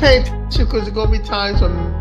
pay attention because there's gonna be times when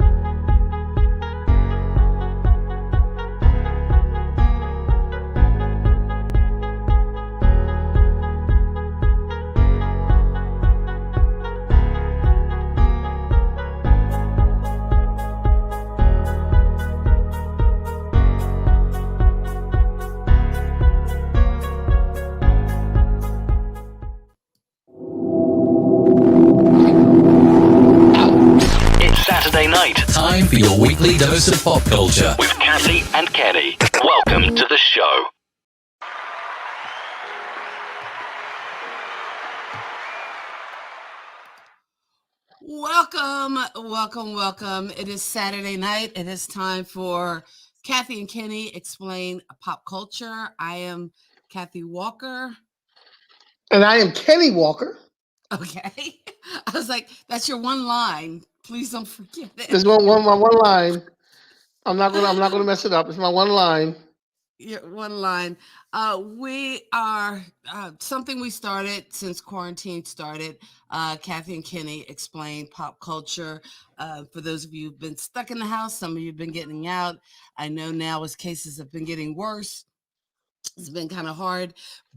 Saturday night. Time for your weekly dose of pop culture with Kathy and Kenny. Welcome to the show. Welcome. It is Saturday night. It is time for Kathy and Kenny Explain Pop Culture. I am Kathy Walker. And I am Kenny Walker. Okay. I was like, that's your one line. Please don't forget it. There's one line. I'm not gonna mess it up. It's my one line. Yeah, one line. We are something we started since quarantine started. Kathy and Kenny Explain Pop Culture. For those of you who've been stuck in the house, some of you have been getting out. I know now as cases have been getting worse, it's been kind of hard.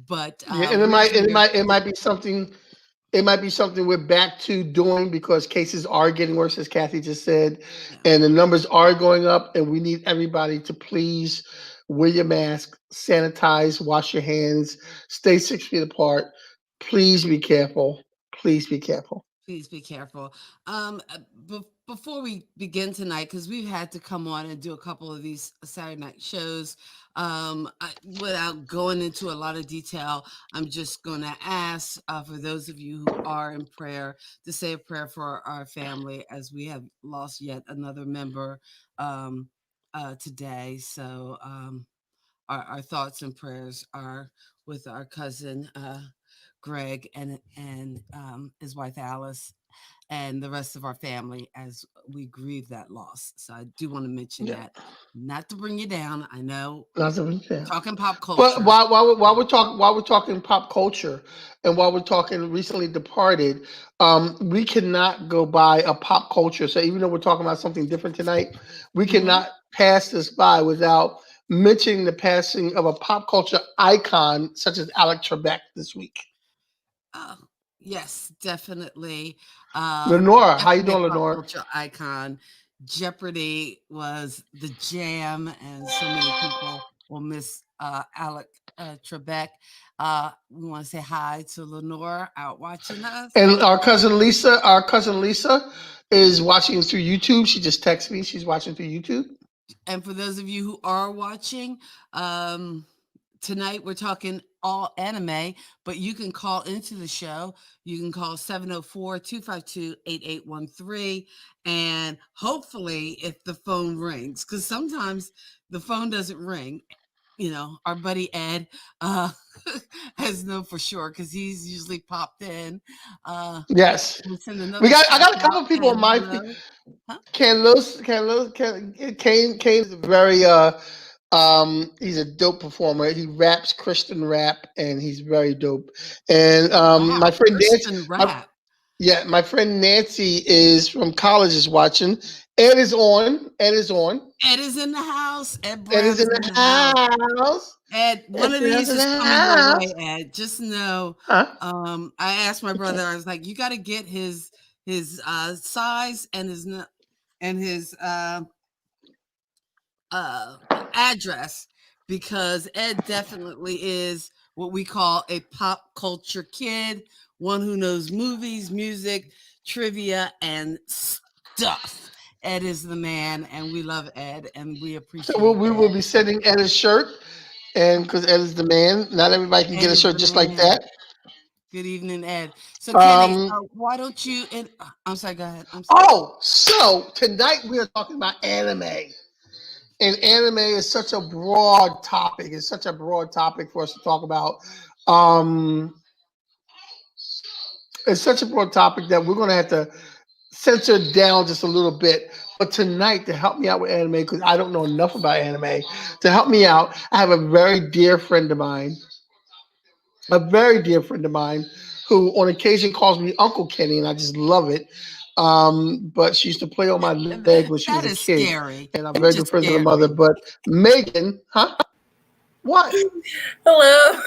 But and it might be something. It might be something we're back to doing because cases are getting worse, as Kathy just said, and the numbers are going up. And we need everybody to please wear your mask, sanitize, wash your hands, stay 6 feet apart. Please be careful. Please be careful. Please be careful. Before we begin tonight, because we've had to come on and do a couple of these Saturday night shows, without going into a lot of detail, I'm just going to ask for those of you who are in prayer to say a prayer for our family, as we have lost yet another member today. So our thoughts and prayers are with our cousin Greg and his wife Alice and the rest of our family as we grieve that loss. So I do want to mention that, not to bring you down. I know, talking pop culture. But while we're talking pop culture, and while we're talking recently departed, we cannot go by a pop culture. So even though we're talking about something different tonight, we cannot pass this by without mentioning the passing of a pop culture icon such as Alex Trebek this week. Yes, definitely. Lenora, how you doing, Lenora? Culture icon. Jeopardy was the jam, and so many people will miss Alex Trebek. We want to say hi to Lenora out watching us. And our cousin Lisa is watching through YouTube. She just texted me. She's watching through YouTube. And for those of you who are watching, tonight we're talking all anime, but you can call into the show. You can call 704-252-8813. And hopefully if the phone rings, because sometimes the phone doesn't ring, our buddy Ed has known for sure because he's usually popped in. Yes. I got a couple of people on my feed. Kane is very he's a dope performer. He raps Christian rap, and he's very dope. And my friend Nancy, my friend Nancy is from college is watching. Ed is on. Ed is in the house. Ed is in the house. Ed, one of these is coming your way, Ed. Just know. I asked my brother. I was like, you got to get his size and his address, because Ed definitely is what we call a pop culture kid, one who knows movies, music, trivia, and stuff. Ed is the man, and we love Ed, and we appreciate. So we will be sending Ed a shirt, and because Ed is the man, not everybody can get a shirt just like that. Good evening, Ed. So, Kenny, why don't you? I'm sorry. Go ahead. I'm sorry. Oh, so tonight we are talking about anime. And anime is such a broad topic. It's such a broad topic for us to talk about. It's such a broad topic that we're going to have to censor it down just a little bit. But tonight, to help me out with anime, because I don't know enough about anime, to help me out, I have a very dear friend of mine, who on occasion calls me Uncle Kenny, and I just love it. But she used to play on my leg when she was a That is kid, scary. and I'm You very good just friends with her scared mother. me. But Megan, huh? What? Hello.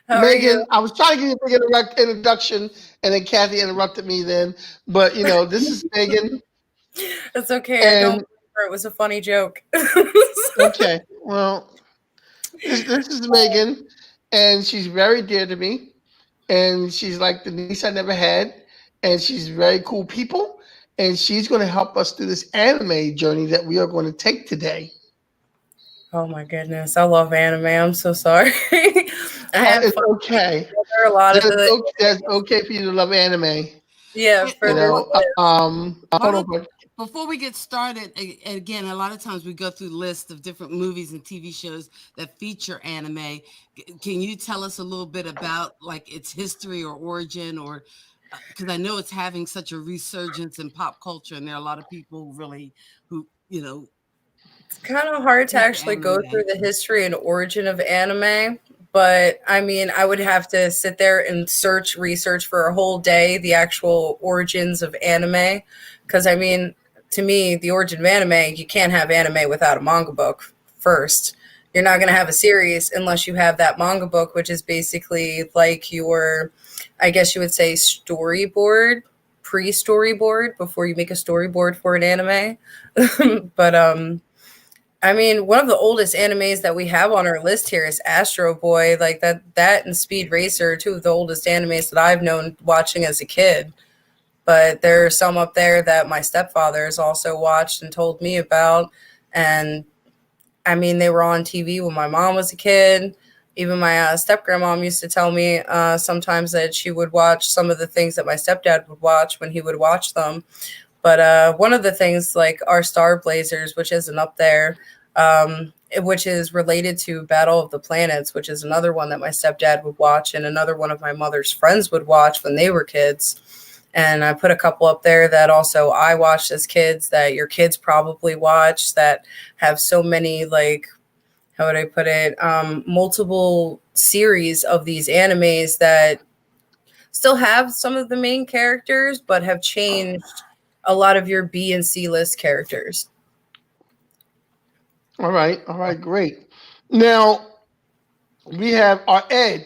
How are you? Megan, I was trying to give you a big introduction, and then Kathy interrupted me then. But this is Megan, It's okay. I don't and remember. It was a funny joke. okay, well, this is Megan, and she's very dear to me, and she's like the niece I never had, and she's very cool people, and she's going to help us through this anime journey that we are going to take today. Oh my goodness. I love anime. I'm so sorry. I have It's fun okay. together a lot of the That's okay for you to love anime. yeah, for this Hold One on. of before we get started, again, a lot of times we go through lists of different movies and TV shows that feature anime. Can you tell us a little bit about like its history or origin, or because I know it's having such a resurgence in pop culture, and there are a lot of people who it's kind of hard to into actually go anime. through the history and origin of anime, but I mean, I would have to sit there and research for a whole day the actual origins of anime. Because I mean, to me, the origin of anime, you can't have anime without a manga book first. You're not going to have a series unless you have that manga book, which is basically like your, I guess you would say, storyboard, pre storyboard before you make a storyboard for an anime. But I mean, one of the oldest animes that we have on our list here is Astro Boy. Like that and Speed Racer, two of the oldest animes that I've known watching as a kid. But there are some up there that my stepfather has also watched and told me about. And I mean, they were on TV when my mom was a kid. Even my step grandmom used to tell me sometimes that she would watch some of the things that my stepdad would watch when he would watch them. But one of the things, like our Star Blazers, which isn't up there, which is related to Battle of the Planets, which is another one that my stepdad would watch, and another one of my mother's friends would watch when they were kids. And I put a couple up there that also I watched as kids that your kids probably watch that have so many, like, how would I put it, multiple series of these animes that still have some of the main characters, but have changed a lot of your B and C list characters. All right, great. Now we have our Ed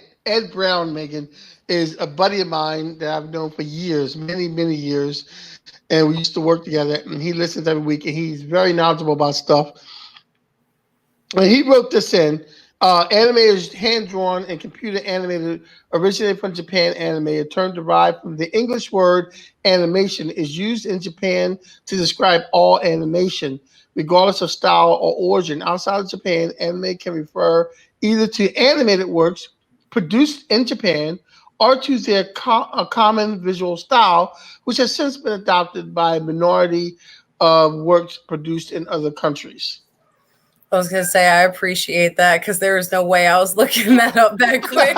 Brown. Megan is a buddy of mine that I've known for years, many years, and we used to work together. And he listens every week, and he's very knowledgeable about stuff. And he wrote this in. Anime is hand drawn and computer animated, originated from Japan anime. A term derived from the English word animation is used in Japan to describe all animation, regardless of style or origin. Outside of Japan, anime can refer either to animated works produced in Japan or to their a common visual style, which has since been adopted by a minority of works produced in other countries. I was going to say, I appreciate that because there was no way I was looking that up that quick.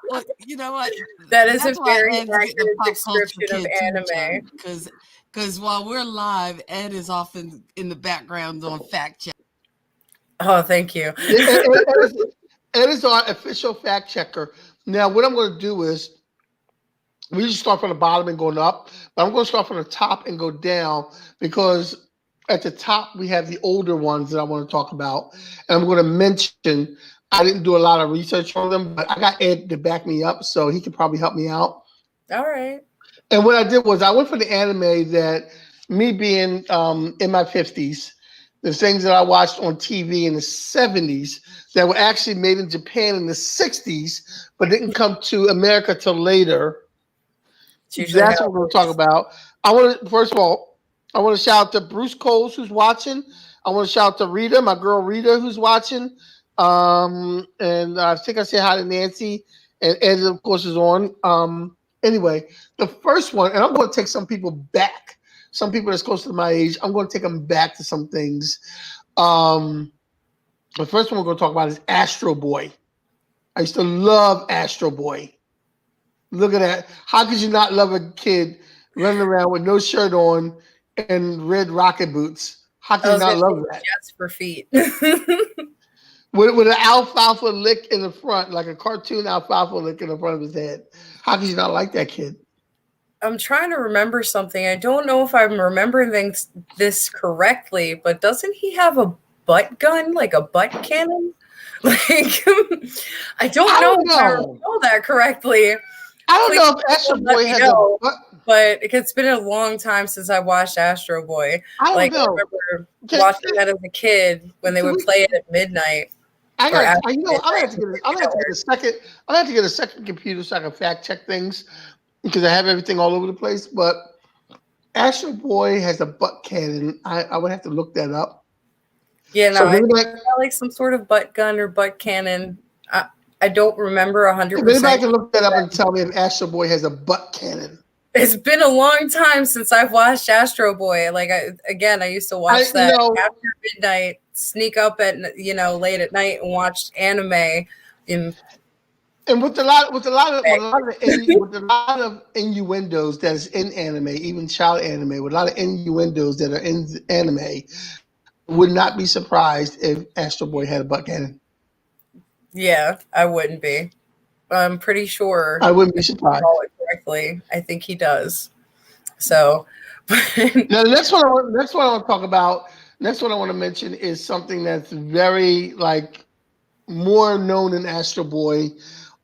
Well, you know what? That is a That's why very Ed's getting the accurate pop culture description of kid too, anime. because while we're live, Ed is often in the background on fact check. Oh, thank you. Ed is our official fact checker. Now, what I'm going to do is we just start from the bottom and going up, but I'm going to start from the top and go down because at the top we have the older ones that I want to talk about, and I'm going to mention. I didn't do a lot of research on them, but I got Ed to back me up, so he could probably help me out. All right. And what I did was I went for the anime that me being in my 50s, the things that I watched on TV in the 70s that were actually made in Japan in the 60s, but didn't come to America till later. That's what we're going to talk about. I want to, first of all, I want to shout out to Bruce Coles, who's watching. I want to shout out to Rita, my girl Rita, who's watching. And I think I said hi to Nancy, and Ed, of course, is on. Anyway, the first one, and I'm going to take some people back. Some people that's close to my age, I'm going to take them back to some things. The first one we're going to talk about is Astro Boy. I used to love Astro Boy. Look at that. How could you not love a kid running around with no shirt on and red rocket boots? How can you not love that? Jets for feet. with an alfalfa lick in the front, like a cartoon alfalfa lick in the front of his head. How could you not like that kid? I'm trying to remember something. I don't know if I'm remembering this correctly, but doesn't he have a butt gun, like a butt cannon? Like, I don't know if I recall that correctly. I don't Please know if Astro let Boy me has know, a butt. but it's been a long time since I watched Astro Boy. I don't I know. remember watching that as a kid when they would play it at midnight. I'm or gonna after I'm gonna have to midnight. get I'm gonna have to get a second. I'm gonna have to get a second computer so I can fact check things because I have everything all over the place. But Astro Boy has a butt cannon. I would have to look that up. Yeah, no, So I maybe think like, it's got like some sort of butt gun or butt cannon. I don't remember if 100%. anybody can look that up and tell me if Astro Boy has a butt cannon. It's been a long time since I've watched Astro Boy. Like I used to watch that after midnight, sneak up at late at night and watch anime. And with a lot of innuendos that is in anime, even child anime, with a lot of innuendos that are in anime, would not be surprised if Astro Boy had a butt cannon. Yeah, I wouldn't be. I'm pretty sure. I wouldn't be surprised. Correctly, I think he does. So, now the next one I want to talk about. Next one I want to mention is something that's very more known than Astro Boy,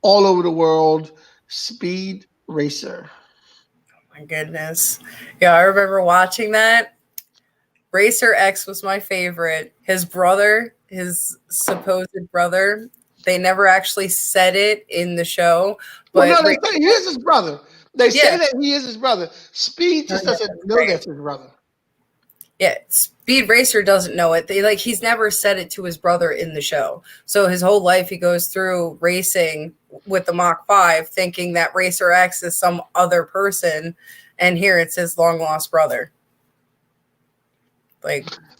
all over the world. Speed Racer. Oh my goodness, yeah, I remember watching that. Racer X was my favorite. His brother, his supposed brother, they never actually said it in the show. But well, no, they say he is his brother. They say that he is his brother. Speed just doesn't know that's his brother. Yeah, Speed Racer doesn't know it. He's never said it to his brother in the show. So his whole life he goes through racing with the Mach 5 thinking that Racer X is some other person, and here it's his long lost brother.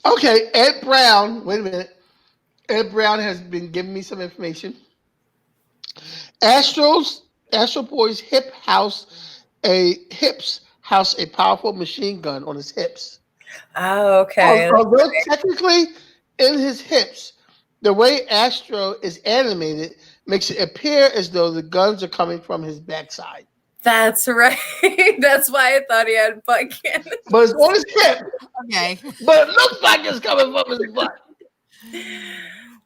Okay, Ed Brown, wait a minute. Ed Brown has been giving me some information. Astro Boy's hips house a powerful machine gun on his hips. Oh, okay. Although technically in his hips, the way Astro is animated makes it appear as though the guns are coming from his backside. That's right. That's why I thought he had butt cannons. But it's on his hip. Okay. But it looks like it's coming from his butt.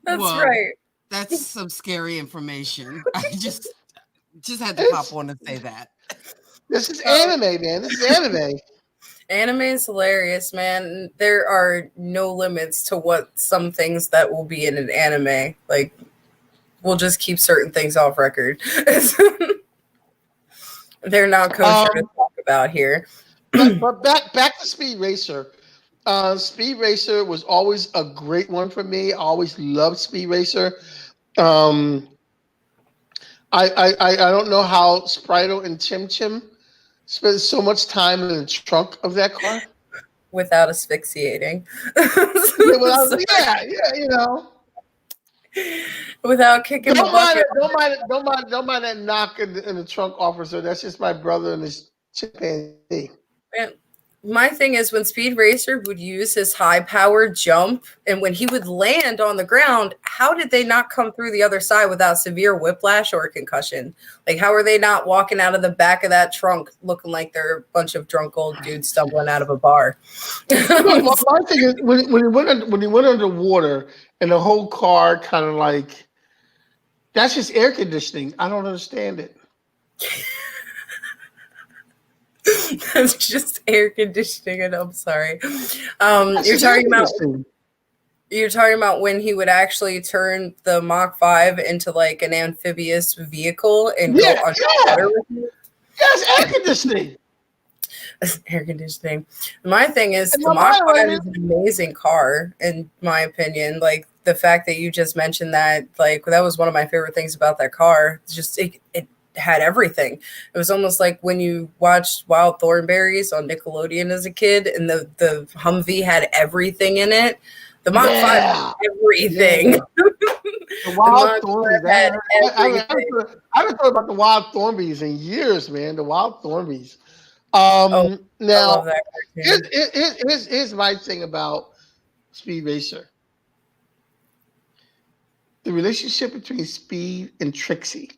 That's right. That's some scary information. I just had to pop on and say that. This is anime, man. This is anime. Anime is hilarious, man. There are no limits to what some things that will be in an anime. Like, we'll just keep certain things off record. They're not kosher to talk about here. But back to Speed Racer. Speed Racer was always a great one for me. I always loved Speed Racer. I don't know how Sprito and Chim Chim spent so much time in the trunk of that car without asphyxiating. Yeah, you know. Without kicking don't mind that knock in the trunk, officer. That's just my brother and his chimpanzee. And my thing is when Speed Racer would use his high-powered jump and when he would land on the ground, how did they not come through the other side without severe whiplash or concussion? Like, how are they not walking out of the back of that trunk looking like they're a bunch of drunk old dudes stumbling out of a bar? Well, my thing is when he went underwater and the whole car kind of like, that's just air conditioning. I don't understand it. That's just air conditioning, and I'm sorry. You're talking about when he would actually turn the Mach 5 into like an amphibious vehicle and go underwater with it? Yes, air conditioning. Air conditioning. My thing is the Mach 5 is an amazing car, in my opinion. Like the fact that you just mentioned that, like that was one of my favorite things about that car. Just it had everything. It was almost like when you watched Wild Thornberrys on Nickelodeon as a kid, and the Humvee had everything in it. The Mach 5 had everything. Yeah. The Wild Thornberrys. I haven't thought about the Wild Thornberrys in years, man. The Wild Thornberrys. Now, here's my thing about Speed Racer. The relationship between Speed and Trixie.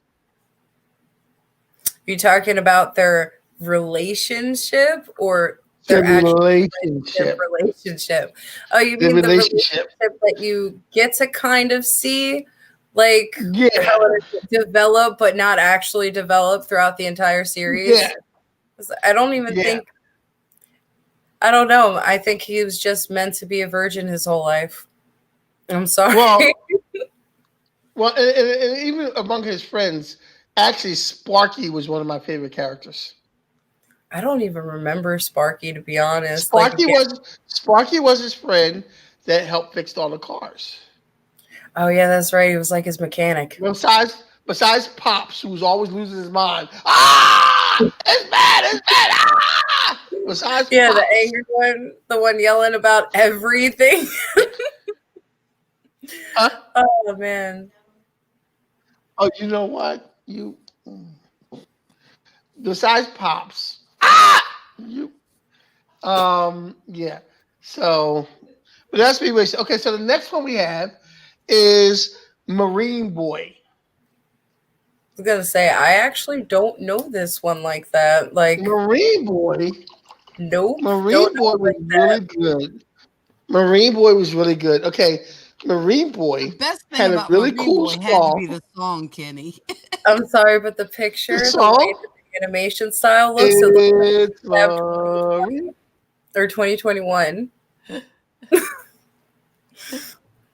You talking about their relationship or The their actual relationship. relationship? Oh, you The mean the relationship. relationship that you get to kind of see, like Yeah. how it develop, but not actually develop throughout the entire series? Yeah. 'Cause I don't even Yeah. think. I don't know. I think he was just meant to be a virgin his whole life. I'm sorry. Well, and even among his friends, actually, Sparky was one of my favorite characters. I don't even remember Sparky, to be honest. Like, Sparky was his friend that helped fix all the cars. oh yeah, that's right. He was like his mechanic. Besides Pops, who was always losing his mind. Ah, it's bad, it's bad. Ah! Besides Yeah, Pops. the angry one, the one yelling about everything. Huh? Oh man. Oh, you know what? Besides Pops. Ah, you. Yeah. So, but that's me. Okay, so the next one we have is Marine Boy. I was gonna say I actually don't know this one like that. Like, Marine Boy. nope, Marine don't know Boy it was like really that. good. Marine Boy was really good. Okay, Marine Boy The best thing had a about really Marine cool Boy had to song. be the song, Kenny. I'm sorry, but the The picture, the way song that the animation style looks, it looks like it's we have Marine. 2020 or 2021.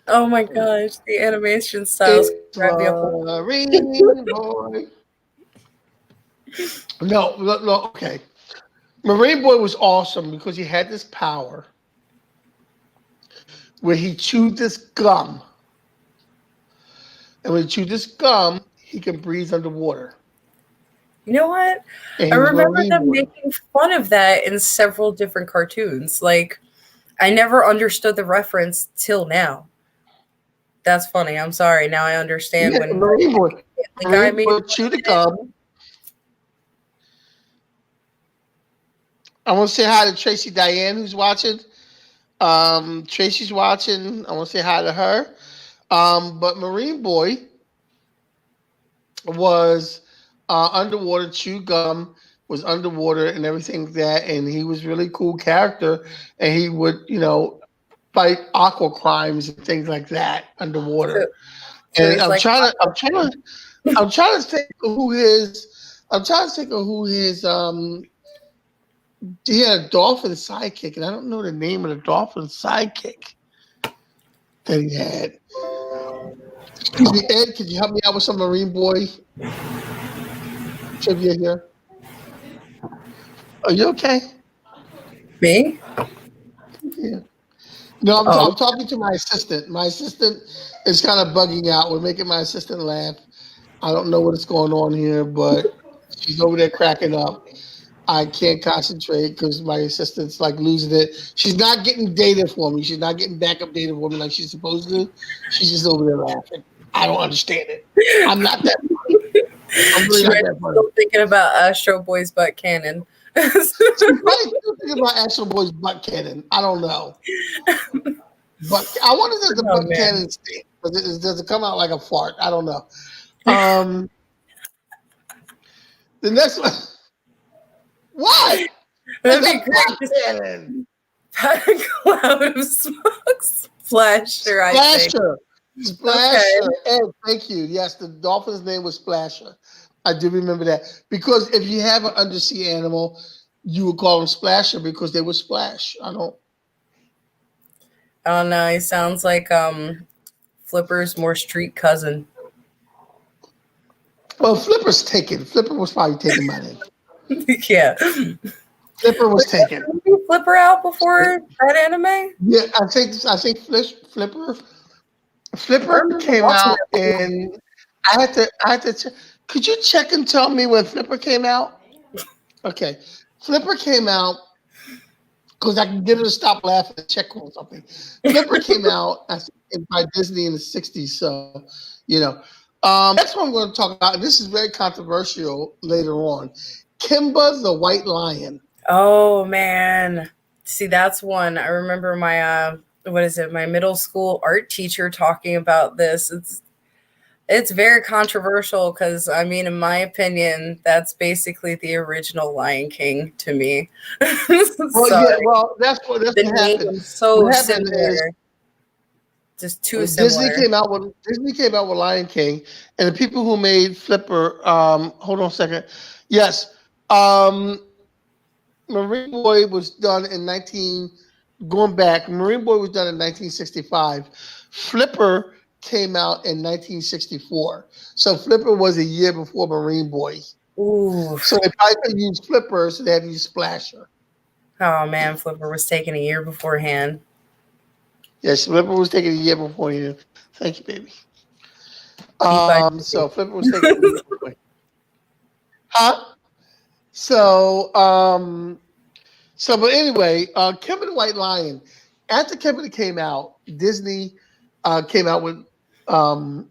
Oh my gosh, the animation styles It's grab me up. Marine Boy. No, okay. Marine Boy was awesome because he had this power where he chewed this gum. And when he chewed this gum, he can breathe underwater. You know what? And I he was remember Marine them Boy. making fun of that in several different cartoons. Like, I never understood the reference till now. That's funny. I'm sorry. Now I understand Yeah, when Marine Boy. the guy Marine made Boy fun chewed the of it. gum. I want to say hi to Tracy Diane, who's watching. Tracy's watching. I want to say hi to her. But Marine Boy was underwater, chew gum, was underwater and everything like that, and he was really cool character, and he would, fight aqua crimes and things like that So, underwater. so And it's like, I'm trying to think of who his, I'm trying to think of who his, he had a dolphin sidekick, and I don't know the name of the dolphin sidekick that he had. Excuse me, Ed, could you help me out with some Marine Boy trivia here? Are you okay? me? Yeah. No, Oh, I'm talking to my assistant. My assistant is kind of bugging out. We're making my assistant laugh. I don't know what is going on here, but she's over there cracking up. I can't concentrate because my assistant's like losing it. She's not getting data for me. She's not getting backup data for me like she's supposed to. She's just over there laughing. I don't understand it. I'm not that funny. I'm really she not might that be funny. still thinking about Astro Boy's butt cannon. She's probably still thinking about Astro Boy's butt cannon. I don't know. But I wonder if the Oh butt man, cannon stink. Does it come out like a fart? I don't know. Um, the next one. What? that'd It's be a butt great. Just cannon. had a cloud of smoke splasher. I think. Splasher. Okay. Splasher. Ed, thank you. Yes, the dolphin's name was Splasher. I do remember that. Because if you have an undersea animal, you would call them Splasher because they would splash. I don't. Oh no, he sounds like Flipper's more street cousin. Well, Flipper's taken. Flipper was probably taken by then. Yeah. Flipper was Was that taken. movie Flipper out before that anime? Yeah, I think I Flipper remember came watching out, that movie. and could you check and tell me when Flipper came out? Okay. Flipper came out because I can get her to stop laughing and check on something. Flipper came out I think, by Disney in the 60s. So, you know. Next one I'm going to talk about, and this is very controversial later on. Kimba the White Lion. Oh man. See, that's one. I remember my what is it? My middle school art teacher talking about this. It's very controversial because, I mean, in my opinion, that's basically the original Lion King to me. Well, yeah, Sorry. well, that's The what happened. name so What happened is similar, just too when Disney similar. came out with Lion King, and the people who made Flipper. Hold on a second. Yes, um, Marine Boy was done in 19. Going back, Marine Boy was done in 1965. Flipper came out in 1964. So Flipper was a year before Marine Boy. Ooh. So they probably couldn't use Flipper, so they had to use Splasher. Oh man, Flipper was taken a year beforehand. Yes, Flipper was taken a year before you. Thank you, baby. Beat by So Disney. Flipper was taken a year before. Huh? So, but anyway, Kimber the White Lion. After Kimber came out, Disney came out with um,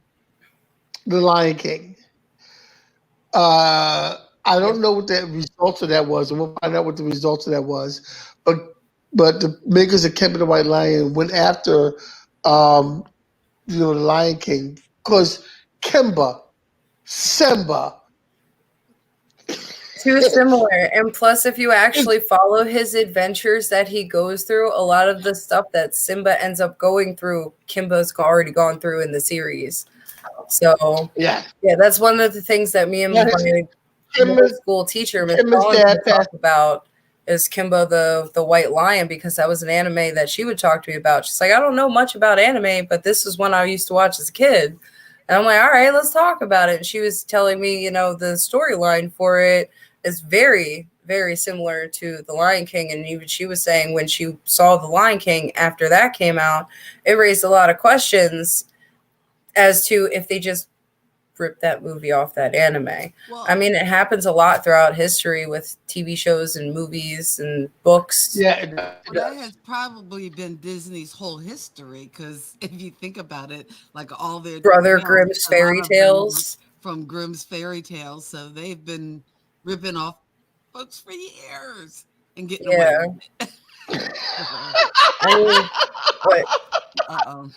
the Lion King. I Yep. don't know what the results of that was, and we'll find out what the results of that was. But the makers of Kimber the White Lion went after um, the Lion King because Kimber, Simba. Too similar. And plus, if you actually follow his adventures that he goes through, a lot of the stuff that Simba ends up going through, Kimba's already gone through in the series. So, Yeah, yeah, that's one of the things that me and yeah. my middle Kimber's, school teacher, Miss Kimber's Collins, dad would talk passed. about is Kimba the White Lion, because that was an anime that she would talk to me about. She's like, I don't know much about anime, but this is one I used to watch as a kid. And I'm like, all right, let's talk about it. And she was telling me, the storyline for it is very, very similar to The Lion King. And even she was saying when she saw The Lion King after that came out, it raised a lot of questions as to if they just rip that movie off that anime. Well, I mean, it happens a lot throughout history with TV shows and movies and books. Yeah, it does. that has probably been Disney's whole history, because if you think about it, like all their Brother films, Grimm's a lot fairy of them were tales. from Grimm's fairy tales, so they've been ripping off books for years and getting away Yeah. with it. I mean, but Uh-oh.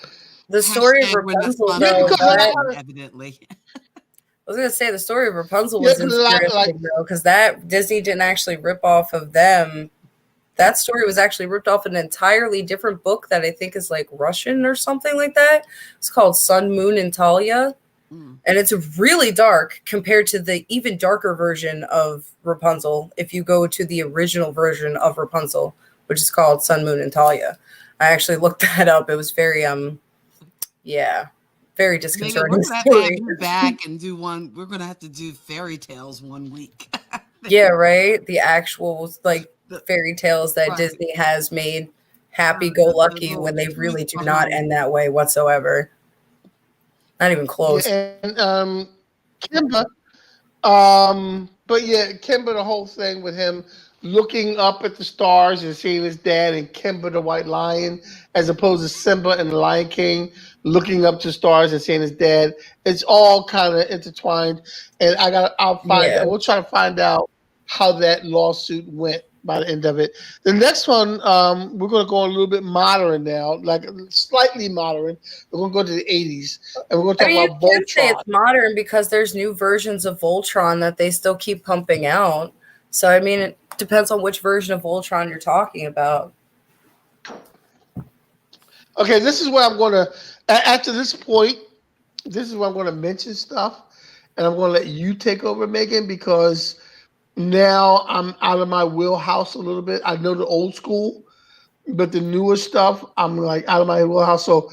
the story of Hashtag we're not Rapunzel, Yeah, sponsored though, by because a that lot Disney, of evidently. I was gonna say the story of Rapunzel yeah, was because a lot like interesting though, because that Disney didn't actually rip off of them. That story was actually ripped off an entirely different book that I think is like Russian or something like that. It's called Sun, Moon, and Talia. Mm. And it's really dark compared to the even darker version of Rapunzel. If you go to the original version of Rapunzel, which is called Sun, Moon, and Talia, I actually looked that up. It was very, yeah, very Megan, we're disconcerting gonna have to have story. you back and do one. We're gonna have to do fairy tales one week. Yeah, right. The actual like The- fairy tales that right. Disney has made happy The go lucky little when they truth really do not behind end that way whatsoever. Not even close. yeah, and Kimber. But yeah, Kimber, the whole thing with him looking up at the stars and seeing his dad and Kimber the White Lion, as opposed to Simba and the Lion King looking up to stars and seeing his dad. It's all kind of intertwined, and Yeah. we'll try to find out how that lawsuit went by the end of it. The next one, we're going to go a little bit modern now, like slightly modern. We're going to go to the 80s, and we're going to I talk mean, you about can say Voltron. it's modern because there's new versions of Voltron that they still keep pumping out. So, I mean, it depends on which version of Voltron you're talking about. Okay, this is where I'm going to, after this point, this is where I'm going to mention stuff, and I'm going to let you take over, Megan, because now I'm out of my wheelhouse a little bit. I know the old school, but the newer stuff, I'm like out of my wheelhouse. So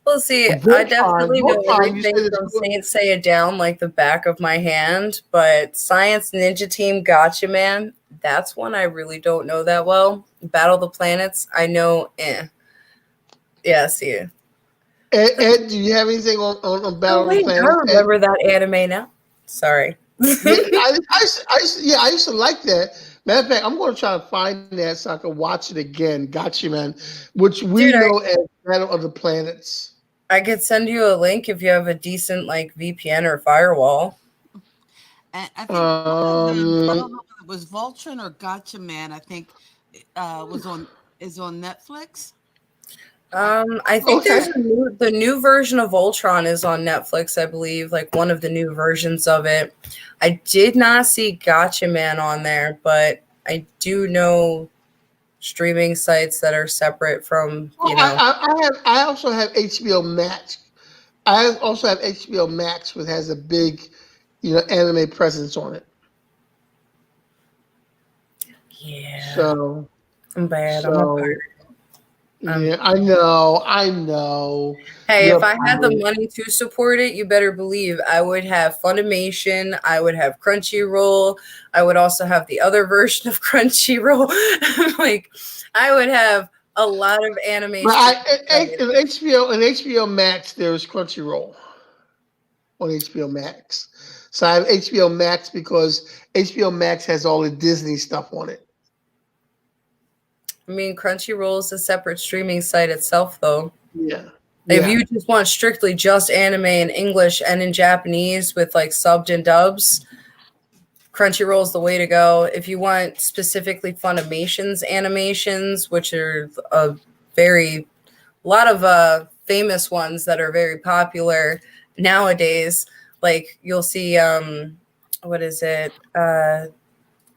Well, see, I Voltron, definitely know Voltron, you everything said from it's good. Saint Seiya down like the back of my hand, but Science Ninja Team Gotcha Man, that's one I really don't know that well. Battle of the Planets, I know, Yeah, see. Ed, do you have anything on Oh, Battle of the wait, I Planets, Ed? remember that anime now. Sorry. Yeah, I used to like that. Matter of fact, I'm going to try to find that so I can watch it again. Gotcha, man. Which we Dude, know as Battle of the Planets. I could send you a link if you have a decent like VPN or firewall. And I think one of them, I don't Um, know if it was Voltron or Gotcha Man. I think was on is on Netflix. I think Okay. there's the new version of Ultron is on Netflix, I believe, like one of the new versions of it. I did not see Gotcha Man on there, but I do know streaming sites that are separate from, Well, I also have HBO Max. I also have HBO Max, which has a big, anime presence on it. yeah, So, I'm bad. I'm a so pirate. yeah, I know. Hey, You're if a I had the pirate. money to support it, you better believe I would have Funimation, I would have Crunchyroll, I would also have the other version of Crunchyroll. Like, I would have a lot of anime But streaming sites. in HBO Max, there's Crunchyroll on HBO Max. So I have HBO Max because HBO Max has all the Disney stuff on it. I mean, Crunchyroll is a separate streaming site itself, though. Yeah. If Yeah. you just want strictly just anime in English and in Japanese with like subbed and dubs, Crunchyroll is the way to go. If you want specifically Funimation's animations, which are a lot of famous ones that are very popular nowadays, like you'll see what is it?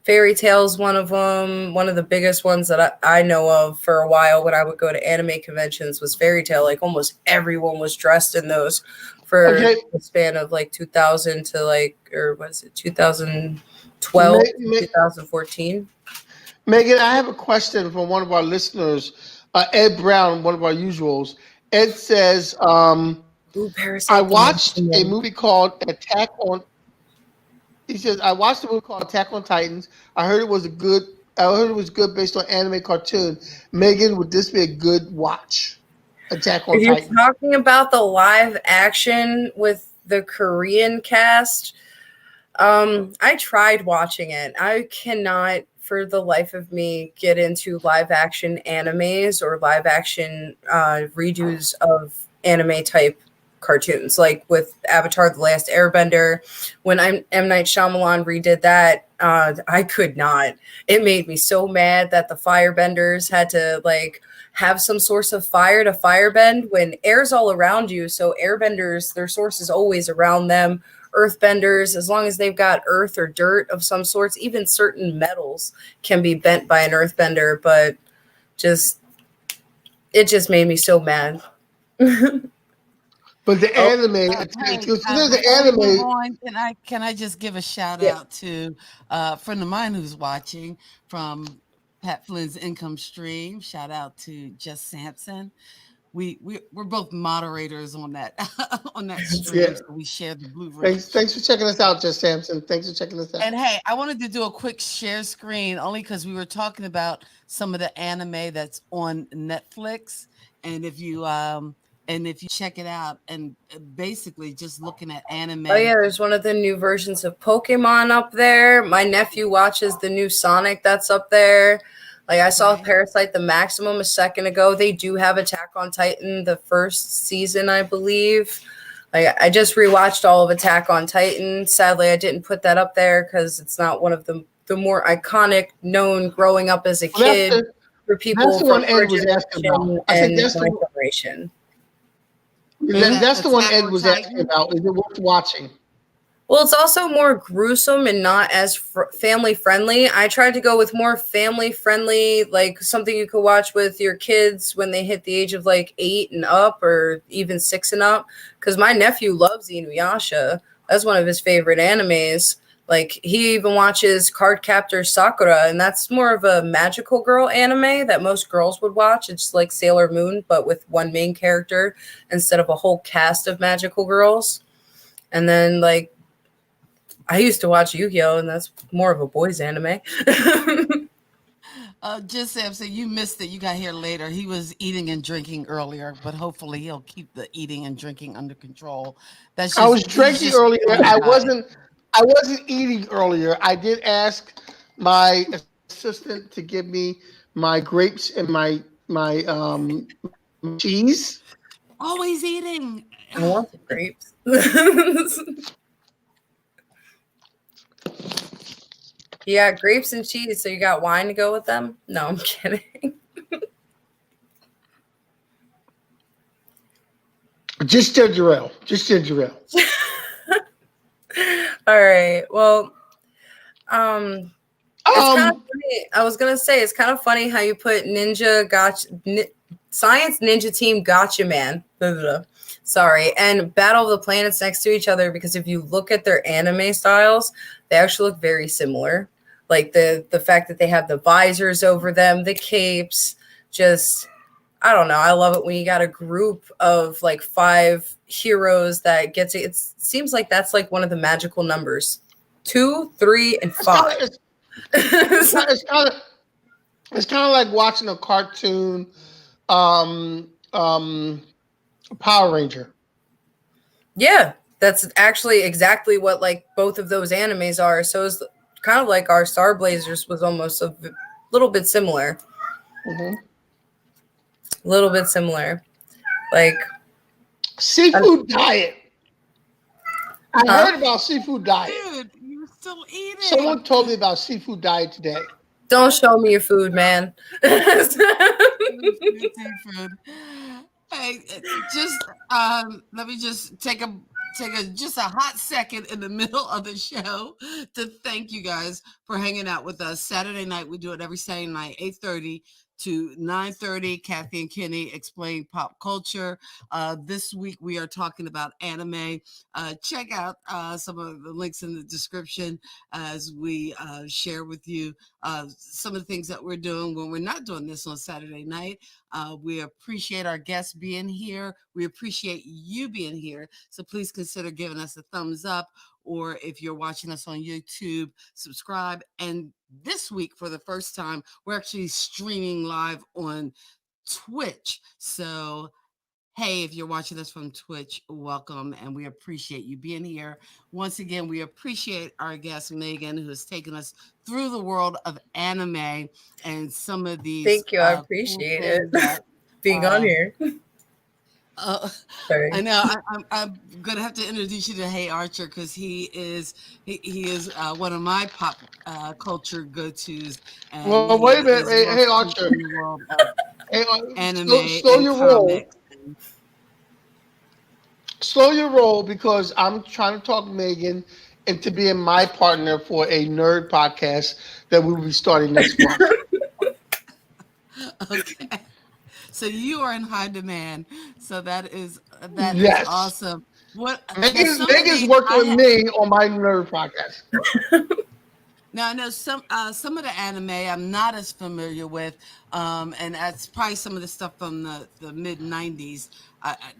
Fairy Tale's one of them. One of the biggest ones that I know of for a while when I would go to anime conventions was Fairy Tale. Like almost everyone was dressed in those for Okay. the span of like 2000 to like, or was it 2012 Me- to Me- 2014? Megan, I have a question from one of our listeners, Ed Brown, one of our usuals. Ed says, Ooh, I Parasite the watched a Maximum. movie called Attack on. He says I watched a movie called Attack on Titans. I heard it was a good. I heard it was good based on anime cartoon. Megan, would this be a good watch? Attack on If you're Titan. talking about the live action with the Korean cast, I tried watching it. I cannot, for the life of me, get into live action animes or live action redos of anime type cartoons. Like with Avatar: The Last Airbender, when M Night Shyamalan redid that, I could not. It made me so mad that the firebenders had to like have some source of fire to firebend when air's all around you. So airbenders, their source is always around them. Earthbenders, as long as they've got earth or dirt of some sorts, even certain metals can be bent by an earthbender, but just it just made me so mad. But the Oh, anime, Hey, because the before we move anime. on, can I just give a shout yeah. out to a friend of mine who's watching from Pat Flynn's Income Stream. Shout out to Jess Sampson. We're both moderators on that on that Yeah. stream, so we share the blue room. Thanks for checking us out, Jess Sampson. Thanks for checking us And out. hey, I wanted to do a quick share screen only because we were talking about some of the anime that's on Netflix, and if you check it out and basically just looking at anime. Oh yeah, there's one of the new versions of Pokemon up there. My nephew watches the new Sonic that's up there. Like I saw Okay. Parasite the Maximum a second ago. They do have Attack on Titan the first season, I believe. Like I just rewatched all of Attack on Titan. Sadly, I didn't put that up there because it's not one of the more iconic known growing up as a Well, kid for that's people the from one our Ed was asking about. generation I think and my generation. that's the one Attack Ed on was asking Titan. about. Is it worth watching? Well, it's also more gruesome and not as family friendly. I tried to go with more family friendly, like something you could watch with your kids when they hit the age of like 8 and up or even 6 and up. Because my nephew loves Inuyasha. That's one of his favorite animes. Like he even watches Card Captor Sakura, and that's more of a magical girl anime that most girls would watch. It's like Sailor Moon, but with one main character instead of a whole cast of magical girls. And then like I used to watch Yu-Gi-Oh, and that's more of a boys' anime. Just Samson, you missed it. You got here later. He was eating and drinking earlier, but hopefully he'll keep the eating and drinking under control. That's I just was he's drinking just earlier. on a diet. I wasn't eating earlier. I did ask my assistant to give me my grapes and my cheese. Always eating. I want the grapes. You got grapes and cheese, so you got wine to go with them? No, I'm kidding. Just ginger ale. Just ginger ale. All right. Well, it's kind of Um, funny. I was gonna say it's kind of funny how you put Ninja Gotcha, Science Ninja Team Gotcha Man. Blah, blah, blah. Sorry, and Battle of the Planets next to each other because if you look at their anime styles, they actually look very similar. Like the fact that they have the visors over them, the capes, just I don't know. I love it when you got a group of like 5 heroes that gets it. It seems like that's like one of the magical numbers. 2, 3, and it's kind 5. of it's kind of like watching a cartoon, um, um, Power Ranger. Yeah, that's actually exactly what like both of those animes are. So it's kind of like our Star Blazers was almost a little bit similar. Mm-hmm. A little bit similar. Like, Seafood diet. I huh? heard about seafood diet. Dude, you're still Someone eating. told me about seafood diet today. Don't show me your food, man. Seafood. Hey, just let me just take a just a hot second in the middle of the show to thank you guys for hanging out with us. Saturday night, we do it every Saturday night, 8:30 to 9:30. Kathy and Kenny explain pop culture. This week we are talking about anime. Check out some of the links in the description as we share with you some of the things that we're doing when we're not doing this on Saturday night. We appreciate our guests being here. We appreciate you being here. So please consider giving us a thumbs up, or if you're watching us on YouTube, subscribe. And this week, for the first time, we're actually streaming live on Twitch. So hey, if you're watching us from Twitch, welcome, and we appreciate you being here. Once again, we appreciate our guest, Megan, who has taken us through the world of anime and some of these Thank you. I cool appreciate it things that being on uh, here. I Sorry. know. I'm gonna have to introduce you to Hey Archer because he is one of my pop culture go tos, and Well, he wait a minute. is Hey, well hey steeped Archer. in the world of Hey, anime slow and your roll. comics. Slow your roll because I'm trying to talk Megan into being my partner for a nerd podcast that we will be starting next month. Okay. So you are in high demand. So that is Yes. awesome. What now? Megan's working with me on my nerd podcast. Now I know some of the anime I'm not as familiar with, and that's probably some of the stuff from the mid '90s.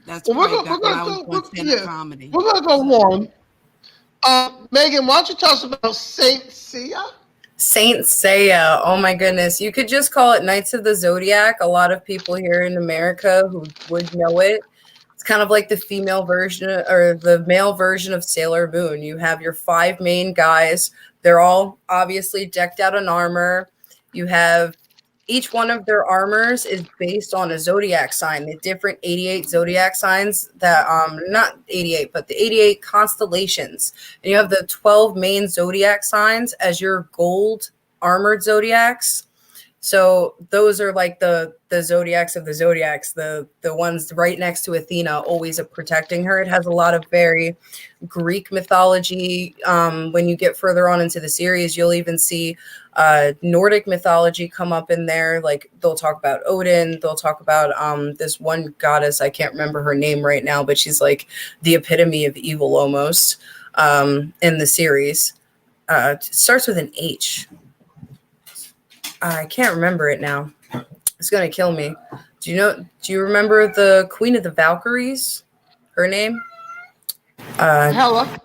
That's Well, probably we're back when gonna I was go. doing stand-up Yeah, comedy. we're gonna go on. Megan, why don't you tell us about Saint Seiya? Saint Seiya. Oh my goodness. You could just call it Knights of the Zodiac. A lot of people here in America who would know it. It's kind of like the female version or the male version of Sailor Moon. You have your 5 main guys. They're all obviously decked out in armor. You have each one of their armors is based on a zodiac sign, the different 88 zodiac signs that not 88 but the 88 constellations, and you have the 12 main zodiac signs as your gold armored zodiacs. So those are like the zodiacs of the zodiacs, the ones right next to Athena, always protecting her. It has a lot of very Greek mythology. When you get further on into the series, you'll even see Nordic mythology come up in there. Like they'll talk about Odin, they'll talk about this one goddess. I can't remember her name right now, but she's like the epitome of evil almost in the series. It starts with an H. I can't remember it now. It's gonna kill me. Do you remember the Queen of the Valkyries? Her name? Hella,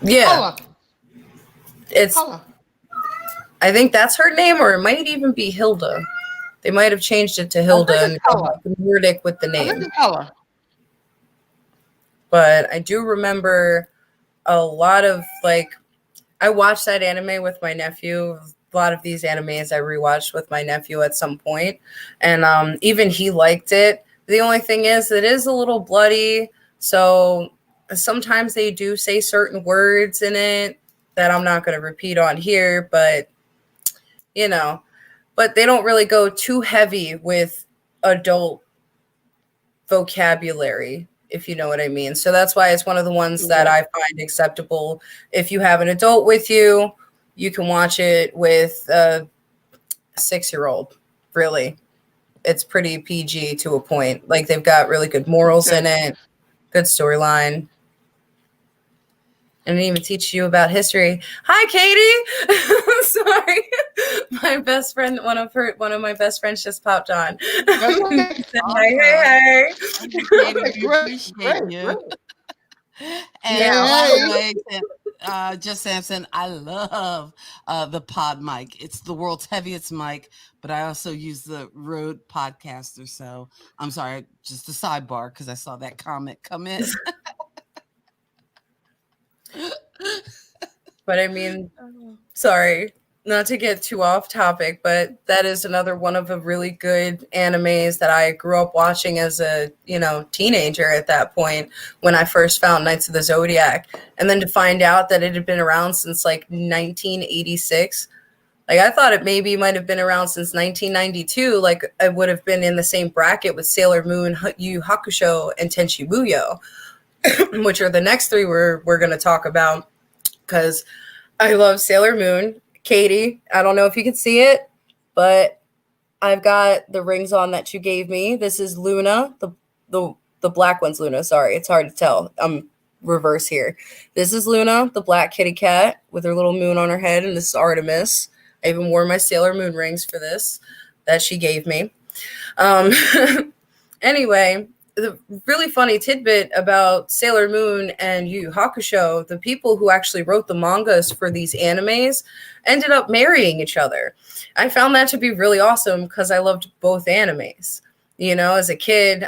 Yeah. Hella, It's Hella. I think that's her name, or it might even be Hilda. They might have changed it to I Hilda think and it's Hella. Nordic with the I think name. it's Hella. But I do remember a lot of like I watched that anime with my nephew. A lot of these animes I rewatched with my nephew at some point, and even he liked it. The only thing is, it is a little bloody, so sometimes they do say certain words in it that I'm not going to repeat on here, but you know, but they don't really go too heavy with adult vocabulary, if you know what I mean. So that's why it's one of the ones that I find acceptable. If you have an adult with you, you can watch it with a 6-year-old. Really, it's pretty PG to a point. Like, they've got really good morals in it, good storyline. And it even teach you about history. Hi, Katie. Sorry, my best friend. One of my best friends just popped on. That's okay. Hey. Katie, we appreciate you. And Yeah. by the way, just Samson, I love the pod mic. It's the world's heaviest mic, but I also use the Rode Podcaster. So I'm sorry, just a sidebar because I saw that comment come in. But I mean, sorry, not to get too off topic, but that is another one of the really good animes that I grew up watching as a, teenager at that point when I first found Knights of the Zodiac. And then to find out that it had been around since like 1986. Like, I thought it maybe might have been around since 1992. Like, I would have been in the same bracket with Sailor Moon, Yu Yu Hakusho, and Tenchi Muyo, which are the next three we're going to talk about. Because I love Sailor Moon. Katie, I don't know if you can see it, but I've got the rings on that you gave me. This is Luna, the black one's Luna. Sorry, it's hard to tell. I'm reverse here. This is Luna, the black kitty cat with her little moon on her head, and this is Artemis. I even wore my Sailor Moon rings for this that she gave me. Anyway, the really funny tidbit about Sailor Moon and Yu Yu Hakusho, the people who actually wrote the mangas for these animes ended up marrying each other. I found that to be really awesome because I loved both animes. As a kid,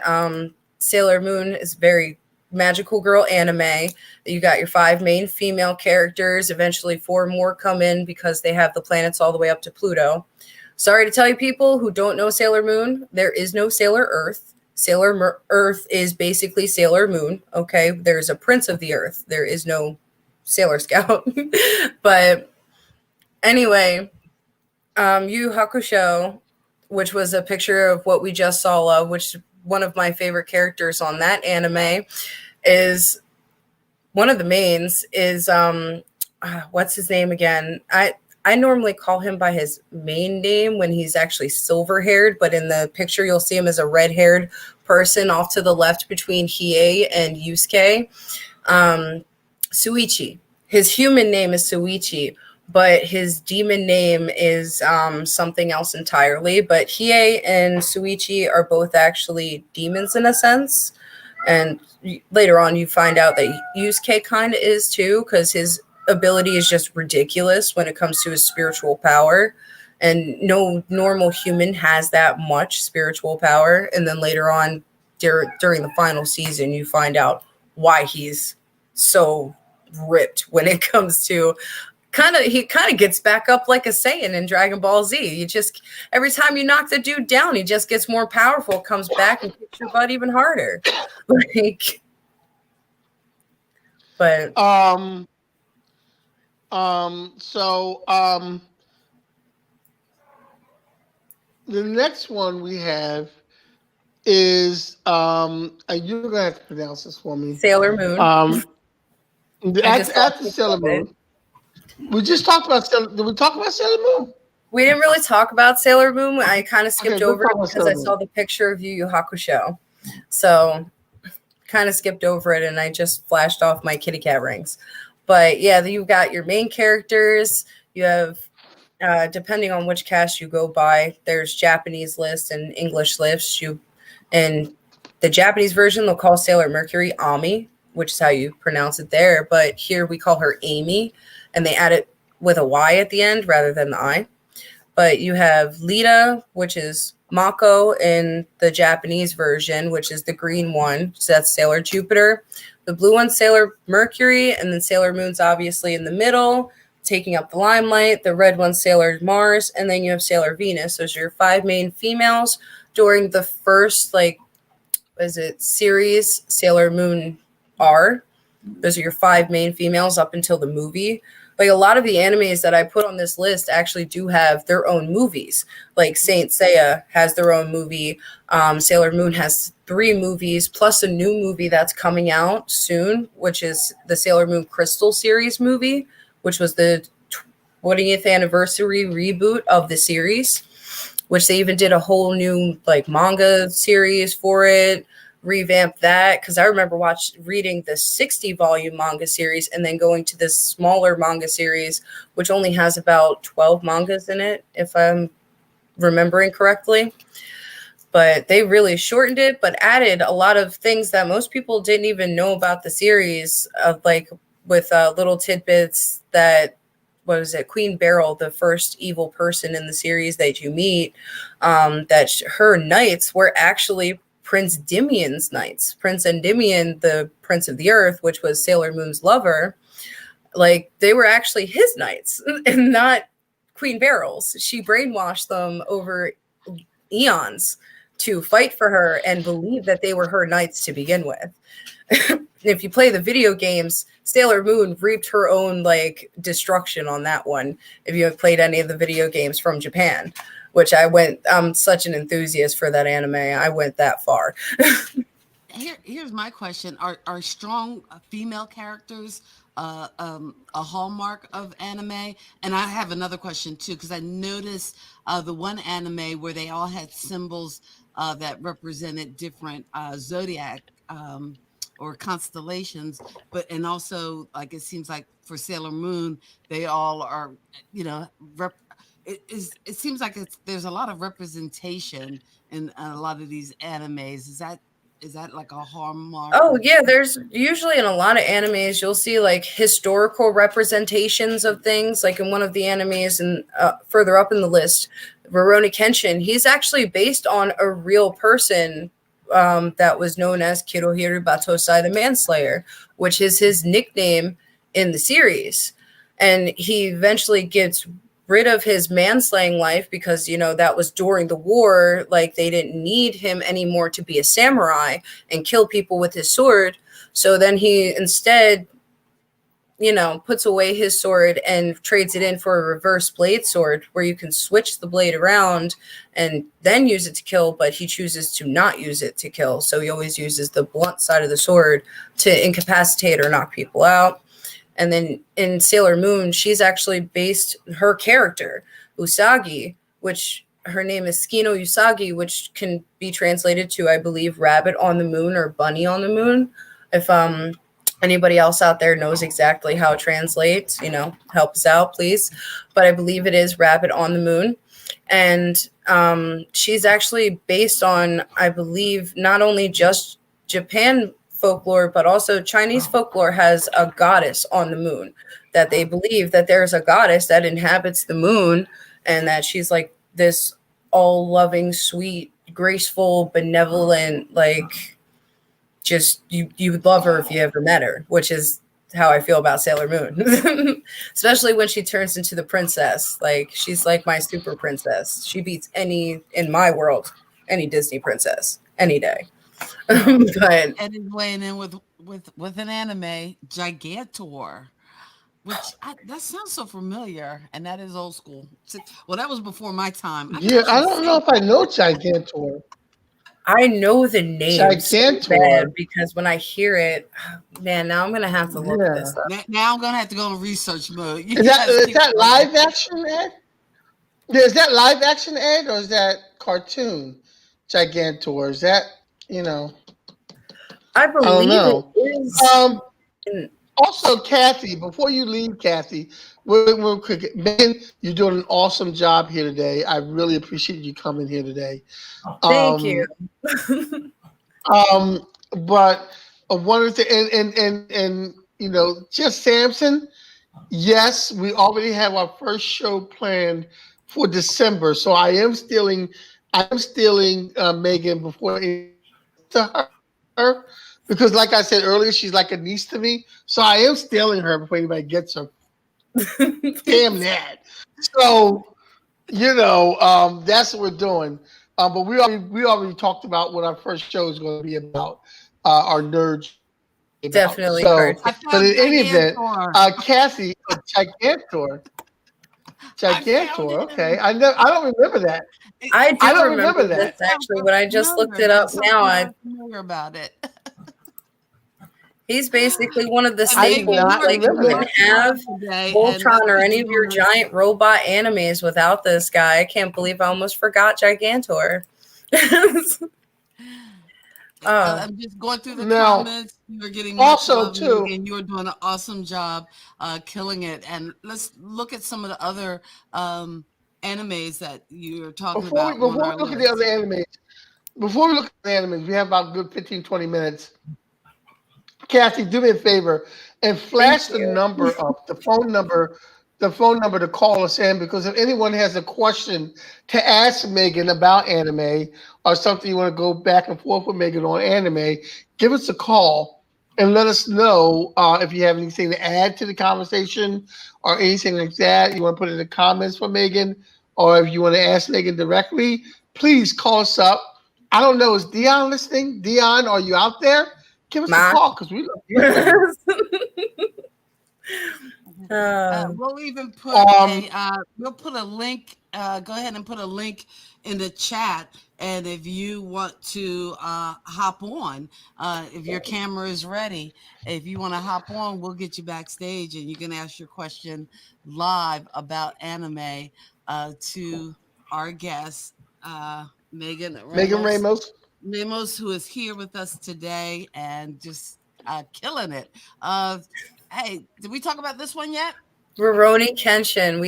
Sailor Moon is very magical girl anime. You got your 5 main female characters. Eventually 4 more come in because they have the planets all the way up to Pluto. Sorry to tell you people who don't know Sailor Moon, there is no Sailor Earth. Sailor Earth is basically Sailor Moon, okay? There's a Prince of the Earth. There is no Sailor Scout. But anyway, Yu Yu Hakusho, which was a picture of what we just saw of, which one of my favorite characters on that anime is one of the mains is, what's his name again? I normally call him by his main name when he's actually silver-haired, but in the picture you'll see him as a red-haired person off to the left between Hiei and Yusuke. Suichi. His human name is Suichi, but his demon name is something else entirely. But Hiei and Suichi are both actually demons in a sense. And later on you find out that Yusuke kind of is too, because his ability is just ridiculous when it comes to his spiritual power, and no normal human has that much spiritual power. And then later on during the final season you find out why he's so ripped when it comes to he kind of gets back up like a Saiyan in Dragon Ball Z. You just, every time you knock the dude down, he just gets more powerful, comes back and kicks your butt even harder. But the next one we have is and you're gonna have to pronounce this for me. Sailor Moon. After Sailor Moon, we just talked about Sailor. Did we talk about Sailor Moon? We didn't really talk about Sailor Moon. I kind of skipped over it because I saw the picture of Yu Yu Hakusho, so kind of skipped over it, and I just flashed off my kitty cat rings. But yeah, you've got your main characters. You have, depending on which cast you go by, there's Japanese lists and English lists. In the Japanese version, they'll call Sailor Mercury Ami, which is how you pronounce it there. But here we call her Amy, and they add it with a Y at the end rather than the I. But you have Lita, which is Mako in the Japanese version, which is the green one. So that's Sailor Jupiter. The blue one's Sailor Mercury, and then Sailor Moon's obviously in the middle, taking up the limelight. The red one's Sailor Mars, and then you have Sailor Venus. Those are your 5 main females during the first, series, Sailor Moon R. Those are your 5 main females up until the movie. Like a lot of the animes that I put on this list actually do have their own movies. Like Saint Seiya has their own movie. Sailor Moon has 3 movies plus a new movie that's coming out soon, which is the Sailor Moon Crystal series movie, which was the 20th anniversary reboot of the series, which they even did a whole new like manga series for it, revamped that, because I remember reading the 60 volume manga series and then going to this smaller manga series which only has about 12 mangas in it, if I'm remembering correctly. But they really shortened it, but added a lot of things that most people didn't even know about the series, of like with little tidbits that, what was it, Queen Beryl, the first evil person in the series that you meet, that her knights were actually Prince Dimian's knights. Prince Endymion, the Prince of the Earth, which was Sailor Moon's lover, like they were actually his knights and not Queen Beryl's. She brainwashed them over eons to fight for her and believe that they were her knights to begin with. If you play the video games, Sailor Moon reaped her own like destruction on that one. If you have played any of the video games from Japan, which I'm such an enthusiast for that anime. I went that far. Here's my question: Are strong female characters a hallmark of anime? And I have another question too, because I noticed the one anime where they all had symbols that represented different zodiac or constellations, and also like it seems like for Sailor Moon, they all are, it seems like there's a lot of representation in a lot of these animes. Is that like a hallmark? Oh yeah, there's usually in a lot of animes you'll see like historical representations of things. Like in one of the animes and further up in the list, Rurouni Kenshin, he's actually based on a real person that was known as Kirohiro Batosai the Manslayer, which is his nickname in the series. And he eventually gets rid of his manslaying life because, that was during the war. Like they didn't need him anymore to be a samurai and kill people with his sword. So then he instead, puts away his sword and trades it in for a reverse blade sword where you can switch the blade around and then use it to kill, but he chooses to not use it to kill. So he always uses the blunt side of the sword to incapacitate or knock people out. And then in Sailor Moon, she's actually based her character, Usagi, which her name is Tsukino Usagi, which can be translated to, I believe, rabbit on the moon or bunny on the moon. If anybody else out there knows exactly how it translates, help us out, please. But I believe it is rabbit on the moon. And she's actually based on, I believe, not only just Japan folklore, but also Chinese folklore has a goddess on the moon, that they believe that there's a goddess that inhabits the moon and that she's like this all-loving, sweet, graceful, benevolent, like just you would love her if you ever met her, which is how I feel about Sailor Moon. Especially when she turns into the princess. Like she's like my super princess. She beats in my world, any Disney princess any day. But and he's weighing in with an anime, Gigantor, which that sounds so familiar, and that is old school. Well, that was before my time. I don't know if I know Gigantor. I know the name Gigantor. so bad because when I hear it, man, now I'm gonna have to look this up. Now I'm gonna have to go in research mode. Is that live action, Ed? Is that live action, Ed, or is that cartoon? Gigantor. Is that I believe it is. Also, Kathy, before you leave, Kathy, real quick, man, you're doing an awesome job here today. I really appreciate you coming here today. Thank you. But one of the and just Samson. Yes, we already have our first show planned for December, so I am stealing Megan before it to her. Because, like I said earlier, she's like a niece to me. So I am stealing her before anybody gets her. Damn that. So, that's what we're doing. But we already talked about what our first show is going to be about. Our nerd about. Definitely So, cartoon. I but found in any event, Gigantor. Kathy, Gigantor, I found Gigantor. Okay, him. I don't remember that. I I I do don't don't remember remember this that. actually. When I just looked familiar. it up There's now, something very familiar about it. he's basically one of the And I do Megan, staples. not you are Like you remember doing wouldn't that. awesome have job today, and Voltron or keep any of your doing it. giant robot animes without this guy. I can't believe I almost forgot Gigantor. Oh, I'm just going through the Now, comments. You're getting much also love, too, Megan. You're doing an awesome job, killing it. And let's look at some of the other animes that you're talking before we about on our look at the other list. animes, before we look at the animes, we have about a good 15, 20 minutes. Kathy, do me a favor and thank flash the you. number up, the phone number to call us in, because if anyone has a question to ask Megan about anime or something you want to go back and forth with Megan on anime, give us a call and let us know if you have anything to add to the conversation or anything like that. You want to put in the comments for Megan, or if you want to ask Megan directly, please call us up. I don't know, is Dion listening? Dion, are you out there? Give us a Ma. call because we love to hear from you. Um, We'll even put Um, we'll put a link. Go ahead and put a link in the chat. And if you want to hop on, if your camera is ready, if you want to hop on, we'll get you backstage and you can ask your question live about anime to our guest, Megan Megan Ramos. Ramos. Ramos, who is here with us today and just killing it. Hey, did we talk about this one yet? Rurouni Kenshin.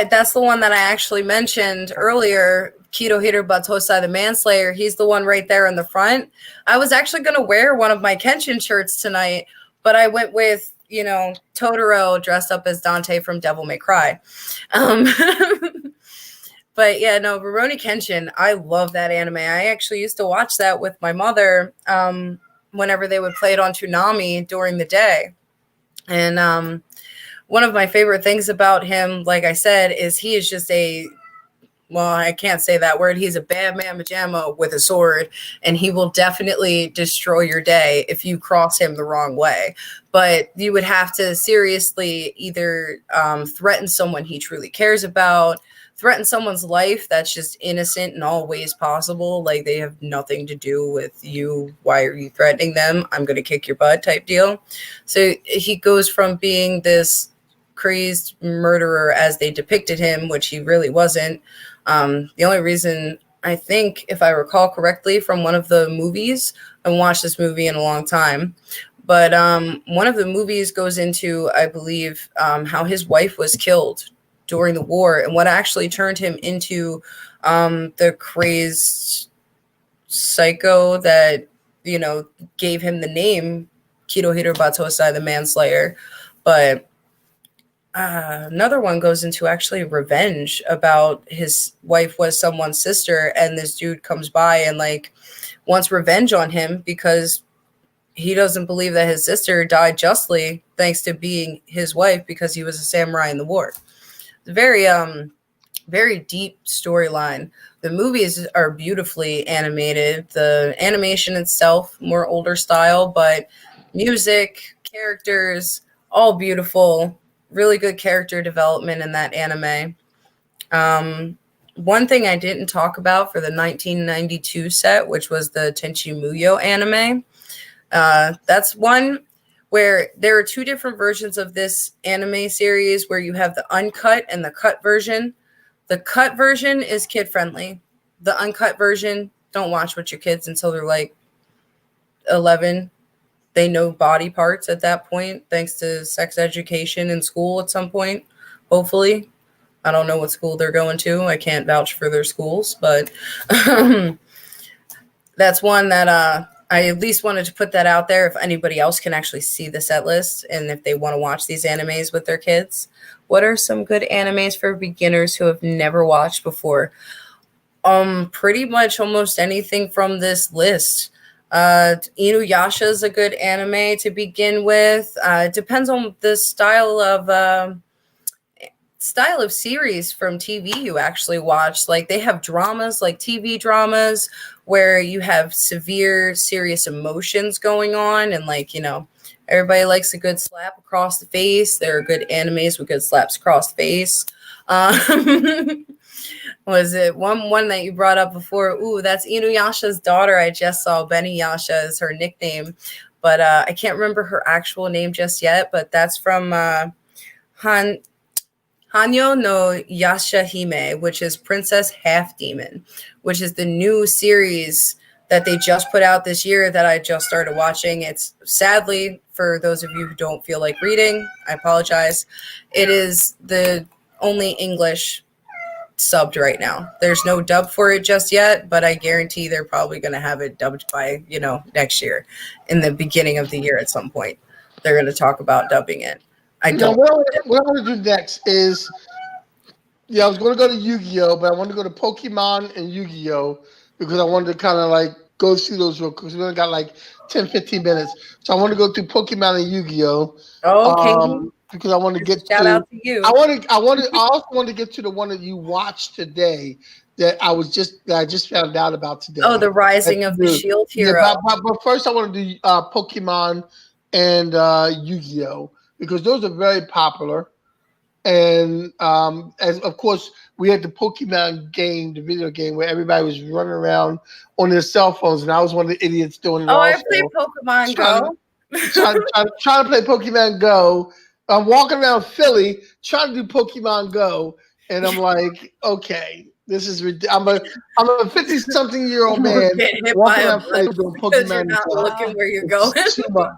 That's the one that I actually mentioned earlier. Kirohito Batosai, the Manslayer. He's the one right there in the front. I was actually going to wear one of my Kenshin shirts tonight, but I went with Totoro dressed up as Dante from Devil May Cry. Um, but yeah, no, Rurouni Kenshin. I love that anime. I actually used to watch that with my mother whenever they would play it on Toonami during the day, and one of my favorite things about him, like I said, is he is just well, I can't say that word. He's a bad man pajama with a sword, and he will definitely destroy your day if you cross him the wrong way. But you would have to seriously either threaten someone he truly cares about, threaten someone's life that's just innocent in all ways possible, like they have nothing to do with you. Why are you threatening them? I'm going to kick your butt type deal. So he goes from being this crazed murderer as they depicted him, which he really wasn't. The only reason, I think, if I recall correctly from one of the movies, I haven't watched this movie in a long time, but one of the movies goes into, I believe, how his wife was killed during the war and what actually turned him into the crazed psycho that, gave him the name Kirohito Batosai, the Manslayer. But another one goes into actually revenge about his wife was someone's sister, and this dude comes by and wants revenge on him because he doesn't believe that his sister died justly thanks to being his wife because he was a samurai in the war. It's very very deep storyline. The movies are beautifully animated. The animation itself more older style, but music, characters, all beautiful. Really good character development in that anime. One thing I didn't talk about for the 1992 set, which was the Tenchi Muyo anime, that's one where there are two different versions of this anime series where you have the uncut and the cut version. The cut version is kid friendly. The uncut version, don't watch with your kids until they're like 11. They know body parts at that point, thanks to sex education in school at some point, hopefully. I don't know what school they're going to. I can't vouch for their schools, but that's one that I at least wanted to put that out there if anybody else can actually see the set list and if they want to watch these animes with their kids. What are some good animes for beginners who have never watched before? Pretty much almost anything from this list. Inuyasha is a good anime to begin with. It depends on the style of series from TV you actually watch. Like they have dramas, like TV dramas, where you have severe, serious emotions going on, and like everybody likes a good slap across the face. There are good animes with good slaps across the face. Was it one that you brought up before? Ooh, that's Inuyasha's daughter. I just saw Benny Yasha is her nickname, but I can't remember her actual name just yet. But that's from Han Hanyo no Yashahime, which is Princess Half Demon, which is the new series that they just put out this year that I just started watching. It's sadly, for those of you who don't feel like reading, I apologize. It is the only English subbed right now. There's no dub for it just yet, but I guarantee they're probably going to have it dubbed by, next year, in the beginning of the year at some point. They're going to talk about dubbing it. What I want to do next is, I was going to go to Yu-Gi-Oh, but I want to go to Pokemon and Yu-Gi-Oh because I wanted to kind of like go through those real quick. We only got like 10, 15 minutes. So I want to go through Pokemon and Yu-Gi-Oh. Okay. Because I want to get Shout out to you. I also want to get to the one that you watched today that I just found out about today. Oh, the Rising of the Shield Hero. Yeah, but first I want to do Pokemon and Yu-Gi-Oh because those are very popular. And as of course we had the Pokemon game, the video game where everybody was running around on their cell phones, and I was one of the idiots doing it. Oh, I played Pokemon Go. Trying to play Pokemon Go. I'm walking around Philly trying to do Pokemon Go, and I'm like, okay, this is ridiculous. I'm a 50-something-year-old man walking around Philly doing Pokemon. You're not looking where you're going. Too much.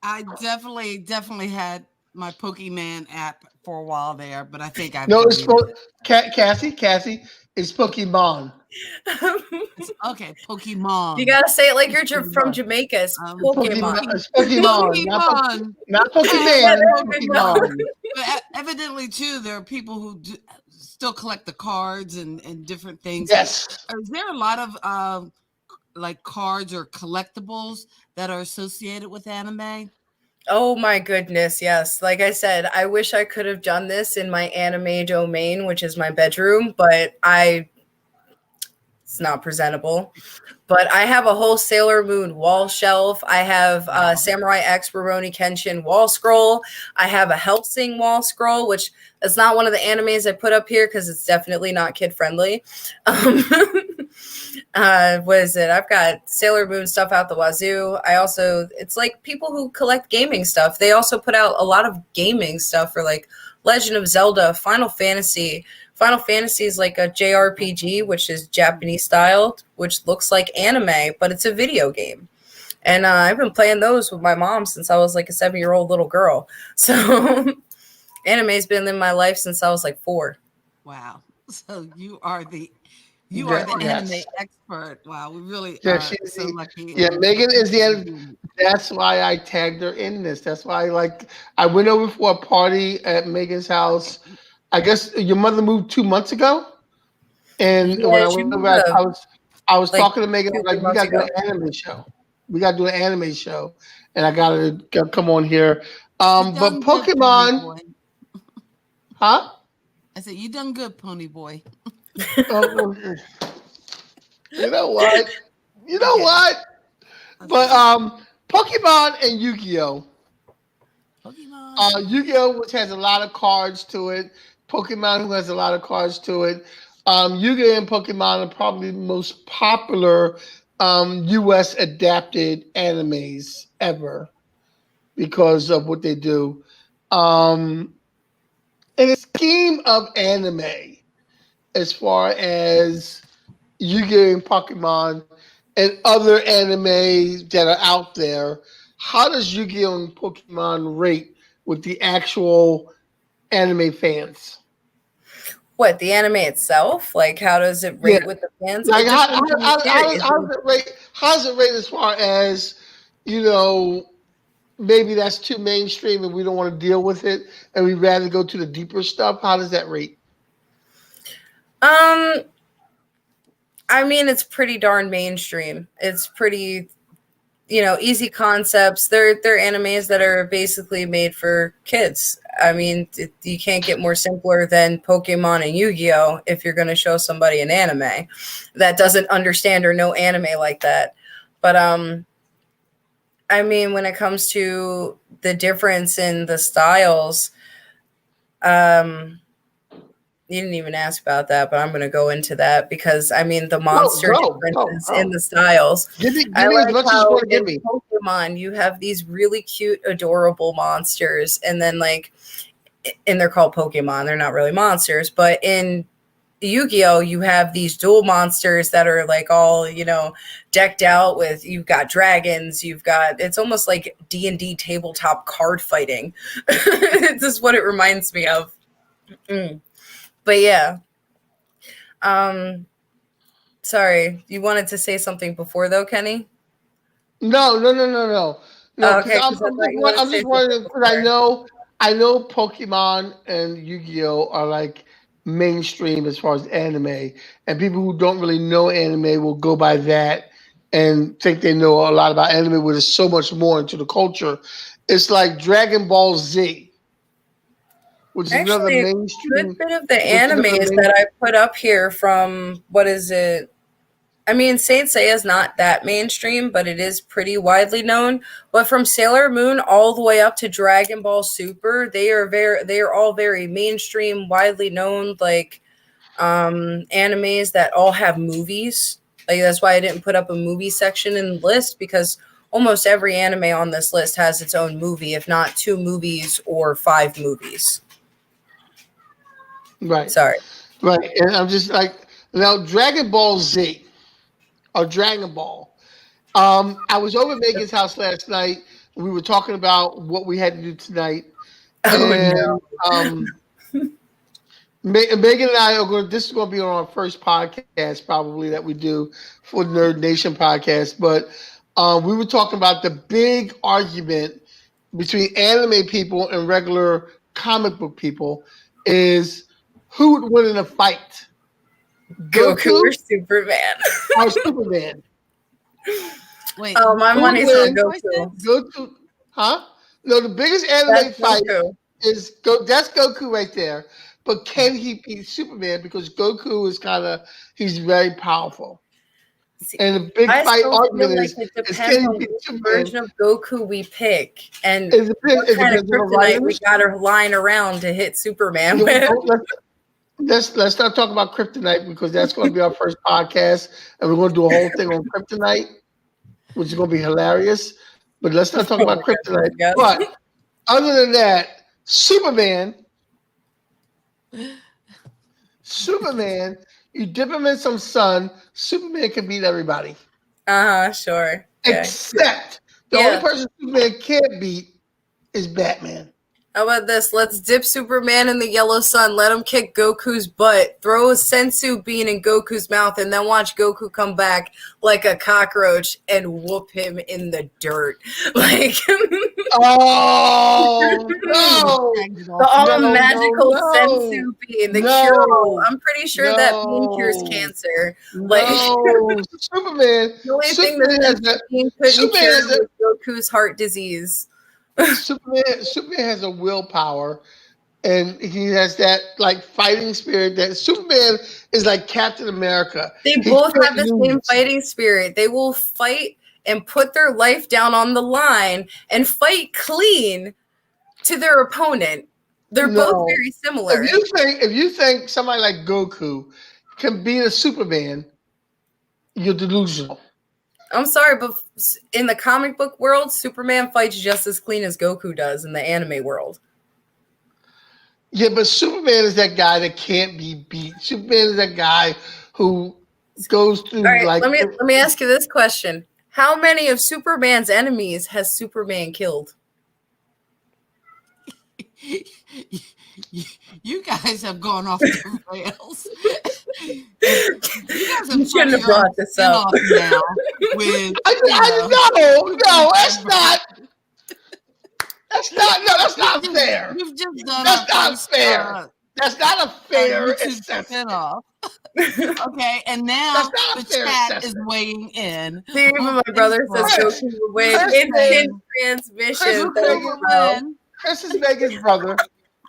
I definitely had my Pokemon app for a while there, but I think I've it's Cassie, it's Pokemon. Okay, Pokemon. You gotta say it like you're from Jamaica. It's Pokemon. It's Pokemon. Not Pokemon. Pokemon. But evidently, too, there are people who still collect the cards and different things. Yes. Is there a lot of like cards or collectibles that are associated with anime? Oh my goodness, yes. Like I said, I wish I could have done this in my anime domain, which is my bedroom, but it's not presentable. But I have a whole Sailor Moon wall shelf. I have Samurai X Rurouni Kenshin wall scroll. I have a Hellsing wall scroll, which is not one of the animes I put up here because it's definitely not kid friendly. What is it? I've got Sailor Moon stuff out the wazoo. It's like people who collect gaming stuff. They also put out a lot of gaming stuff for like Legend of Zelda, Final Fantasy. Final Fantasy is like a JRPG, which is Japanese styled, which looks like anime, but it's a video game. And I've been playing those with my mom since I was like a 7-year-old little girl. So anime's been in my life since I was like 4. Wow. So you are the anime expert. Wow, we really are so lucky. Yeah, Megan is the end. That's why I tagged her in this. That's why I went over for a party at Megan's house. I guess your mother moved 2 months ago, and when I went over, I was talking to Megan. I was like, we got to do an anime show. We got to do an anime show, and I got to come on here. But Pokemon, huh? I said, you done good, Pony Boy. You know what? But Pokemon and Yu-Gi-Oh. Yu-Gi-Oh, which has a lot of cards to it. Pokemon, who has a lot of cards to it. Yu-Gi-Oh and Pokemon are probably the most popular U.S. adapted animes ever because of what they do. In the scheme of anime, as far as Yu-Gi-Oh and Pokemon and other animes that are out there, how does Yu-Gi-Oh and Pokemon rate with the actual anime fans? What, the anime itself? Like, how does it rate with the fans? Like, how does it rate? How does it rate as far as, maybe that's too mainstream and we don't want to deal with it and we'd rather go to the deeper stuff? How does that rate? I mean, it's pretty darn mainstream. It's pretty easy concepts. They're animes that are basically made for kids. I mean, you can't get more simpler than Pokemon and Yu-Gi-Oh! If you're going to show somebody an anime that doesn't understand or know anime like that. But I mean, when it comes to the difference in the styles, you didn't even ask about that, but I'm going to go into that because I mean the monster differences in the styles. Give me like as much as you want to give me. Pokemon, you have these really cute, adorable monsters, and then and they're called Pokemon. They're not really monsters, but in Yu-Gi-Oh, you have these dual monsters that are like all decked out with. You've got dragons. It's almost like D&D tabletop card fighting. This is what it reminds me of. But yeah, sorry, you wanted to say something before though, Kenny? No. Okay, I'm just wondering because I know Pokemon and Yu-Gi-Oh are like mainstream as far as anime, and people who don't really know anime will go by that and think they know a lot about anime, where there's so much more into the culture. It's like Dragon Ball Z. Which is another Actually, mainstream. a good bit of the animes that I put up here from, what is it? I mean, Saint Seiya is not that mainstream, but it is pretty widely known. But from Sailor Moon all the way up to Dragon Ball Super, they are all very mainstream, widely known, like animes that all have movies. Like that's why I didn't put up a movie section in the list, because almost every anime on this list has its own movie, if not 2 movies or 5 movies. Right. Sorry. Right. And I'm just like, now Dragon Ball Z or Dragon Ball. I was over at Megan's house last night. We were talking about what we had to do tonight. Megan and I are this is going to be on our first podcast probably that we do for Nerd Nation podcast. But we were talking about the big argument between anime people and regular comic book people is who would win in a fight? Goku or Superman? Or Superman? Wait. Oh, my money's on Goku. Goku, huh? No, the biggest anime fight is that's Goku right there. But can he beat Superman? Because Goku is he's very powerful. And the big fight argument is it depends on which version of Goku we pick and what kind of kryptonite we got to line around to hit Superman with. Let's not talk about kryptonite because that's going to be our first podcast, and we're going to do a whole thing on kryptonite, which is going to be hilarious. But let's not talk about kryptonite. But other than that, Superman, you dip him in some sun, Superman can beat everybody. Sure. Okay. Except the only person Superman can't beat is Batman. How about this? Let's dip Superman in the yellow sun, let him kick Goku's butt, throw a sensu bean in Goku's mouth, and then watch Goku come back like a cockroach and whoop him in the dirt. Like, oh, no. The magical sensu bean, the cure. I'm pretty sure that bean cures cancer. Like, Superman. The only thing that bean couldn't cure was Goku's heart disease. Superman has a willpower, and he has that like fighting spirit. That Superman is like Captain America. They both have the same fighting spirit. They will fight and put their life down on the line and fight clean to their opponent. They're both very similar. If you think somebody like Goku can beat a Superman, you're delusional. I'm sorry, but in the comic book world, Superman fights just as clean as Goku does in the anime world. Yeah, but Superman is that guy that can't be beat. Superman is that guy who goes through let me ask you this question. How many of Superman's enemies has Superman killed? You guys have gone off the rails. You shouldn't have brought this up. Now with, no, that's not. That's not fair. You've just done that's not fair. That's not a fair YouTube assessment. spinoff. Okay, and now That's not a the fair chat assessment. is weighing in. See, even my brother says Chris, Goku would win. Chris Instant Chris transmission. is There Megan's you Goku go. win. Chris is Megan's brother.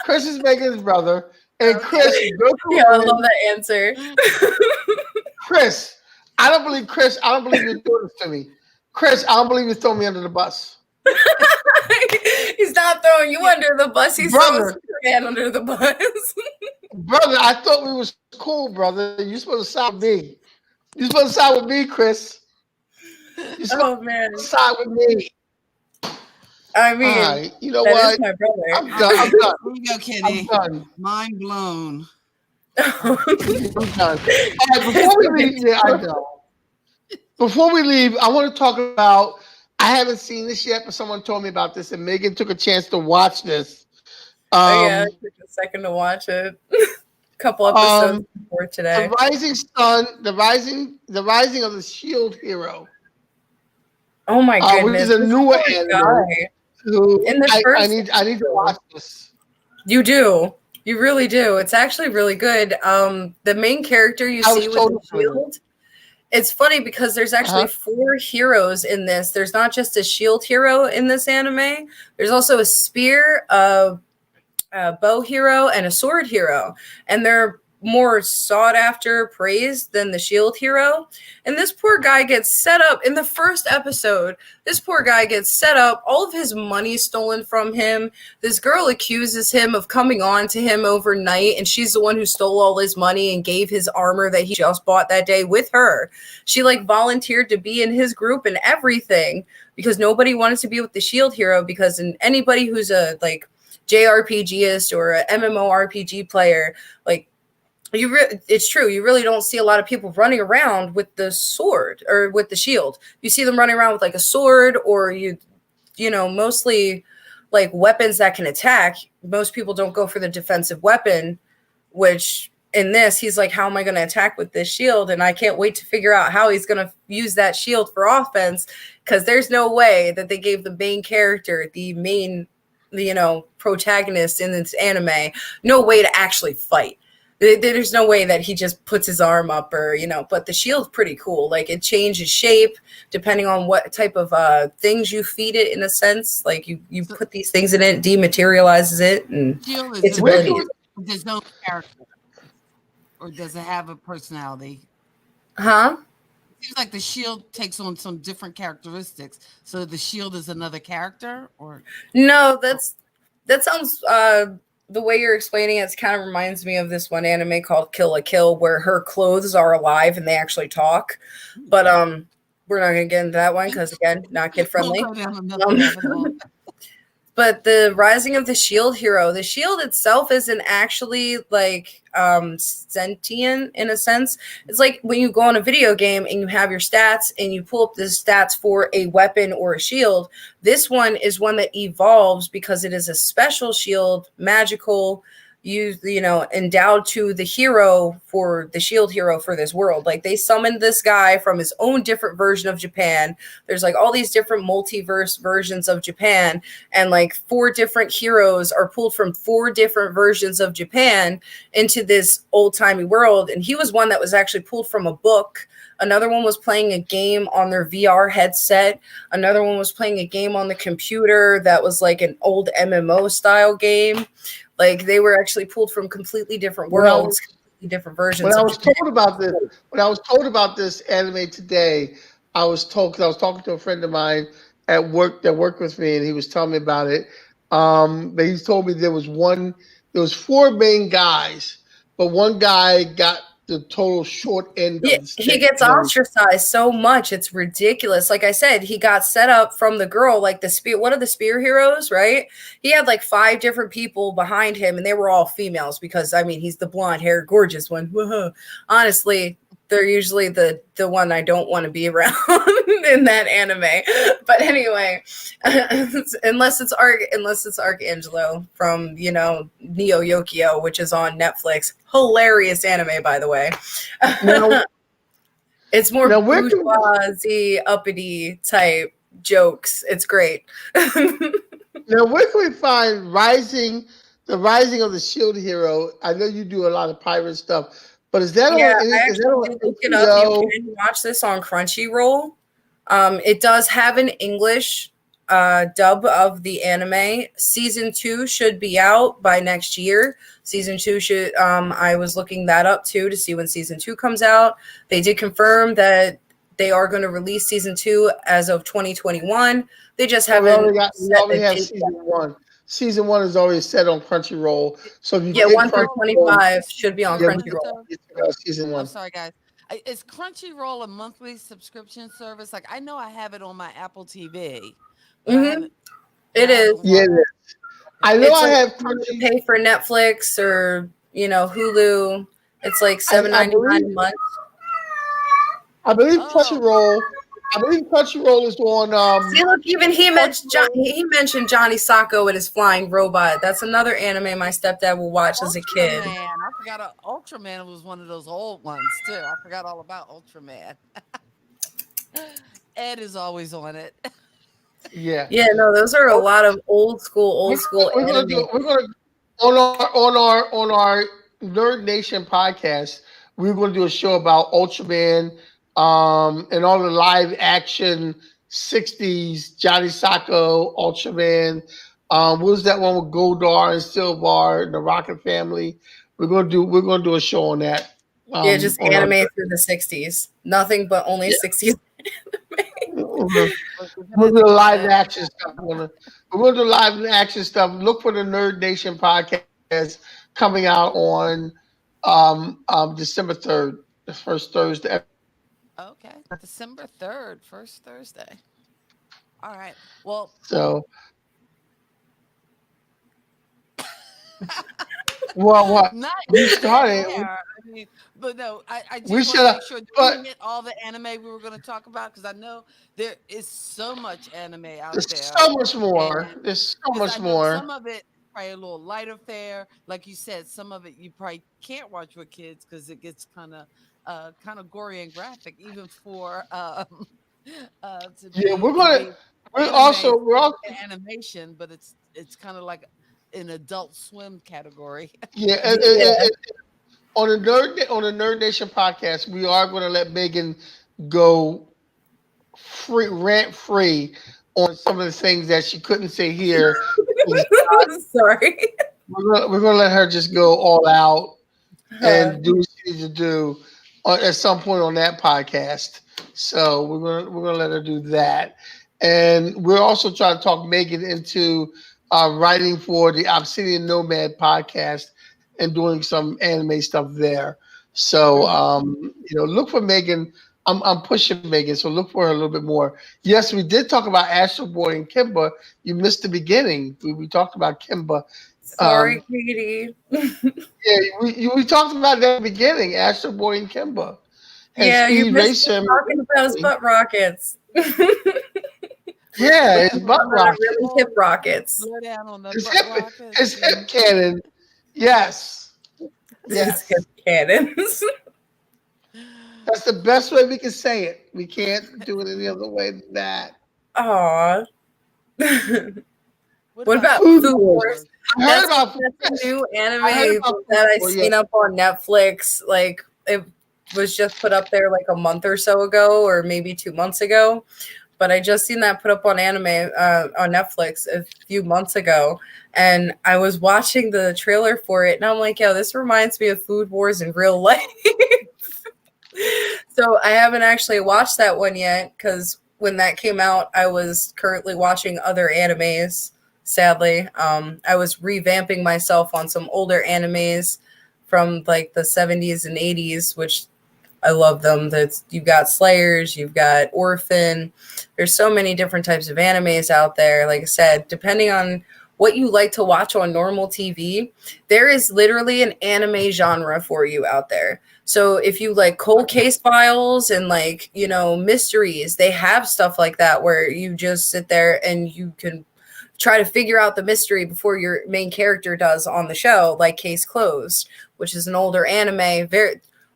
Chris is Megan's brother. And Chris, Goku Yeah, I wins. love that answer. Chris, I don't believe you're doing this to me. Chris, I don't believe you're throwing me under the bus. He's not throwing you under the bus. He's throwing Brother. Superman under the bus. Brother, I thought we was cool, brother. You're supposed to side with me. You're supposed to side with me, Chris. You're supposed Oh man. to side with me. I mean, All right, you know that what? is my brother. I'm done. I'm done. Here you go, Kenny. I'm done. Mind blown. I'm done. All right, before we leave, yeah, I know. Before we leave, I want to talk about. I haven't seen this yet, but someone told me about this, and Megan took a chance to watch this. Oh yeah, it took a second to watch it. Couple episodes before today. The Rising Sun, the rising of the Shield Hero. Oh my goodness, which is a this newer poor anime. guy. Who In the I first need to watch this. You do. You really do. It's actually really good. The main character you I was see with told the to. shield. It's funny because there's actually 4 heroes in this. There's not just a shield hero in this anime. There's also a spear, a bow hero, and a sword hero. And they're more sought after, praised than the shield hero. And this poor guy gets set up in the first episode. This poor guy gets set up, all of his money stolen from him. This girl accuses him of coming on to him overnight, and she's the one who stole all his money and gave his armor that he just bought that day with her. She like volunteered to be in his group and everything because nobody wanted to be with the shield hero, because anybody who's a like JRPGist or a MMORPG player, like it's true. You really don't see a lot of people running around with the sword or with the shield. You see them running around with like a sword, or you know, mostly like weapons that can attack. Most people don't go for the defensive weapon, which in this, he's like, how am I going to attack with this shield? And I can't wait to figure out how he's going to use that shield for offense, because there's no way that they gave the main character, the main, you know, protagonist in this anime, no way to actually fight. There's no way that he just puts his arm up, or, you know, but the shield's pretty cool. Like, it changes shape depending on what type of things you feed it, in a sense. Like, you put these things in it, dematerializes it, and Shield is its abilities. there's no character, or does it have a personality? Huh? It seems like the shield takes on some different characteristics. So the shield is another character, or No, that sounds the way you're explaining it kind of reminds me of this one anime called Kill la Kill, where her clothes are alive and they actually talk. But we're not gonna get into that one because, again, not kid friendly. We'll go down another rabbit hole. But the Rising of the Shield Hero, the shield itself isn't actually like sentient in a sense. It's like when you go on a video game and you have your stats and you pull up the stats for a weapon or a shield. This one is one that evolves because it is a special shield, magical, you know, endowed to the hero, for the shield hero for this world. Like, they summoned this guy from his own different version of Japan. There's like all these different multiverse versions of Japan, and like 4 different heroes are pulled from 4 different versions of Japan into this old-timey world. And he was one that was actually pulled from a book. Another one was playing a game on their VR headset. Another one was playing a game on the computer that was like an old MMO style game. Like, they were actually pulled from completely different worlds, completely different versions. When I was told about this anime today, I was told, because I was talking to a friend of mine at work that worked with me, and he was telling me about it. But he told me there was 4 main guys, but one guy got the total short end of the stick. He gets ostracized so much, it's ridiculous. Like I said, he got set up from the girl, like the spear. One of the spear heroes, right? He had like 5 different people behind him, and they were all females because, I mean, he's the blonde hair, gorgeous one. Whoa. Honestly, they're usually the one I don't want to be around in that anime. But anyway, unless it's Archangelo from, you know, Neo Yokio, which is on Netflix. Hilarious anime, by the way. Now, it's more bourgeoisie, uppity type jokes. It's great. now, where can we find the the Rising of the Shield Hero. I know you do a lot of pirate stuff, but is that Yeah, on? I Is that actually on did look it up. You HBO? can watch this on Crunchyroll. It does have an English dub of the anime. Season 2 should be out by next year. Season 2 should. I was looking that up too to see when season 2 comes out. They did confirm that they are going to release season 2 as of 2021. They just So haven't we set a already have date yet. season one. Season one is already set on Crunchyroll. So if you Yeah, get 1 through Crunchyroll, 25 should be on yeah, we can Crunchyroll. So, season I'm one. sorry, guys. Is Crunchyroll a monthly subscription service? Like I know I have it on my Apple TV, but I Mm-hmm. haven't. But It I is. haven't Yeah, watched. it is. I know It's I like have if you want to Crunchy. pay for Netflix or Hulu. It's like I $7.99 believe a month. Oh, Crunchyroll. I believe Crunchyroll is on. See, look, even Crunchyroll. He mentioned Johnny Sacco and his flying robot. That's another anime my stepdad will watch as a kid. Ultraman. I forgot Ultraman was one of those old ones too. I forgot all about Ultraman. Ed is always on it. Yeah. Yeah, no, those are a lot of We're old school we're gonna anime. do. We're gonna on our Nerd Nation podcast. We're gonna do a show about Ultraman, and all the live action '60s Johnny Sacco Ultraman. What was that one with Goldar and Silvar and the Rocket Family? We're gonna do a show on that. Yeah, just On our anime through the 60s. Nothing but only yeah. 60s. We're gonna do live action stuff. We're gonna do live action stuff. Look for the Nerd Nation podcast coming out on December 3rd, the first Thursday. Okay, December 3rd, first Thursday. All right. Well, So, well, what not we even dead started, air. I mean, but no, I we did want should to have, make sure. Did we but hit all the anime we were going to talk about? Because I know there is so much anime out there's there, so much more. and There's so because I much know more. some of it probably a little lighter fare, like you said. Some of it you probably can't watch with kids because it gets kind of gory and graphic, even for Yeah, to be anime we're also animation, but it's kind of like an adult swim category. yeah. Yeah. On the Nerd Nation podcast, we are going to let Megan go rant free on some of the things that she couldn't say here. Sorry. We're gonna let her just go all out Uh, and do what she needs to do at some point on that podcast. So we're gonna let her do that, and we're also trying to talk Megan into writing for the Obsidian Nomad podcast and doing some anime stuff there. So look for Megan. I'm pushing Megan, so look for her a little bit more. Yes, we did talk about Astro Boy and Kimba. You missed the beginning. We talked about Kimba. Sorry, Katie. Yeah, we talked about that at the beginning, Astro Boy and Kimba. And Yeah, you Speed missed me Racer. talking about his butt rockets. Yeah, it's butt rocket. Really hip rockets. Slow down on the It's butt hip, rockets. it's hip cannon. Yes. His Yes. hip cannons. That's the best way we can say it. We can't do it any other way than that. Aw. What about Food Food Wars? Wars? I heard about Food That's a new I heard anime about that I Food Wars, seen yeah. up on Netflix. Like it was just put up there like a month or so ago, or maybe 2 months ago. But I just seen that put up on on Netflix a few months ago, and I was watching the trailer for it, and I'm like, "Yo, this reminds me of Food Wars in real life." So I haven't actually watched that one yet because when that came out, I was currently watching other animes. Sadly, I was revamping myself on some older animes from like the 70s and 80s, which I love them. That's you've got Slayers, you've got Orphan. There's so many different types of animes out there. Like I said, depending on what you like to watch on normal TV, there is literally an anime genre for you out there. So if you like cold case files and like, mysteries, they have stuff like that where you just sit there and you can try to figure out the mystery before your main character does on the show, like Case Closed, which is an older anime,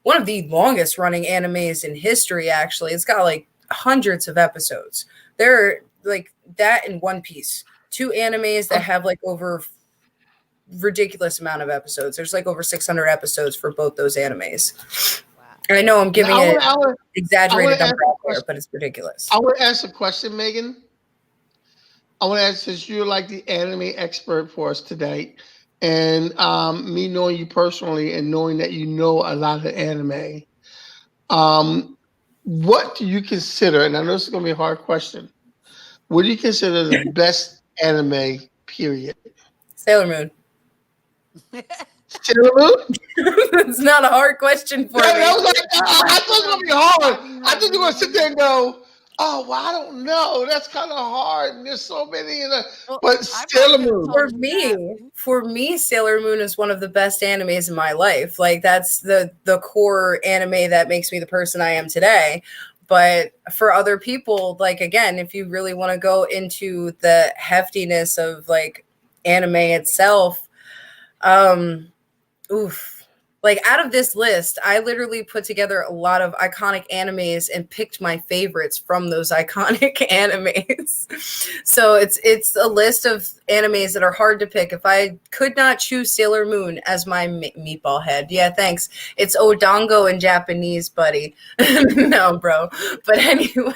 one of the longest running animes in history, actually. It's got like hundreds of episodes. There are like that in One Piece. Two animes that have like over ridiculous amount of episodes. There's like over 600 episodes for both those animes. And I know I'm giving it exaggerated number out there, but it's ridiculous. I want to ask a question, Megan. I want to ask, since you're like the anime expert for us today, and me knowing you personally and knowing that you know a lot of anime, what do you consider, and I know this is going to be a hard question, what do you consider the best anime, period? Sailor Moon. Sailor Moon? It's not a hard question for me. I was like, I thought it was going to be hard. I thought you were going to sit there and go, oh, well, I don't know. That's kind of hard. And there's so many. But Sailor Moon. For me, Sailor Moon is one of the best animes in my life. Like, that's the core anime that makes me the person I am today. But for other people, like, again, if you really want to go into the heftiness of like anime itself, like out of this list, I literally put together a lot of iconic animes and picked my favorites from those iconic animes. So it's a list of animes that are hard to pick. If I could not choose Sailor Moon as my meatball head, yeah, thanks. It's Odango in Japanese, buddy. No, bro. But anyway,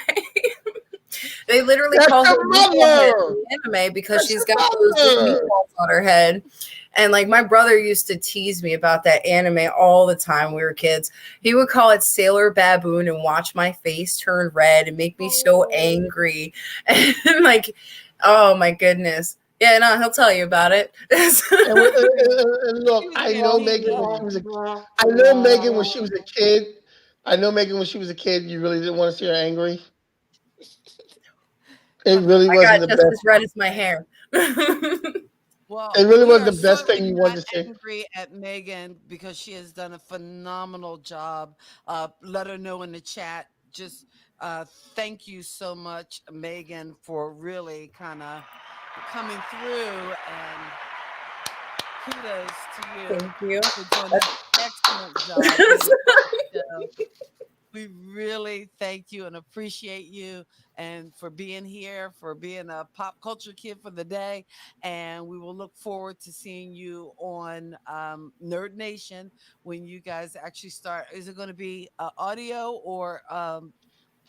they literally call her meatball head in anime because she's got those meatballs on her head. And like my brother used to tease me about that anime all the time when we were kids. He would call it Sailor Baboon and watch my face turn red and make me so angry. And like, oh my goodness. Yeah, no, he'll tell you about it. And look, I know Megan when she was a kid. I know Megan when she was a kid, you really didn't want to see her angry. It really wasn't the best. As red as my hair. Well, it really was the best thing you wanted to see. Angry at Megan because she has done a phenomenal job. Let her know in the chat. Just thank you so much, Megan, for really kind of coming through, and kudos to you. Thank you. For doing an excellent job. We really thank you and appreciate you, and for being here, for being a pop culture kid for the day. And we will look forward to seeing you on Nerd Nation when you guys actually start. Is it going to be audio or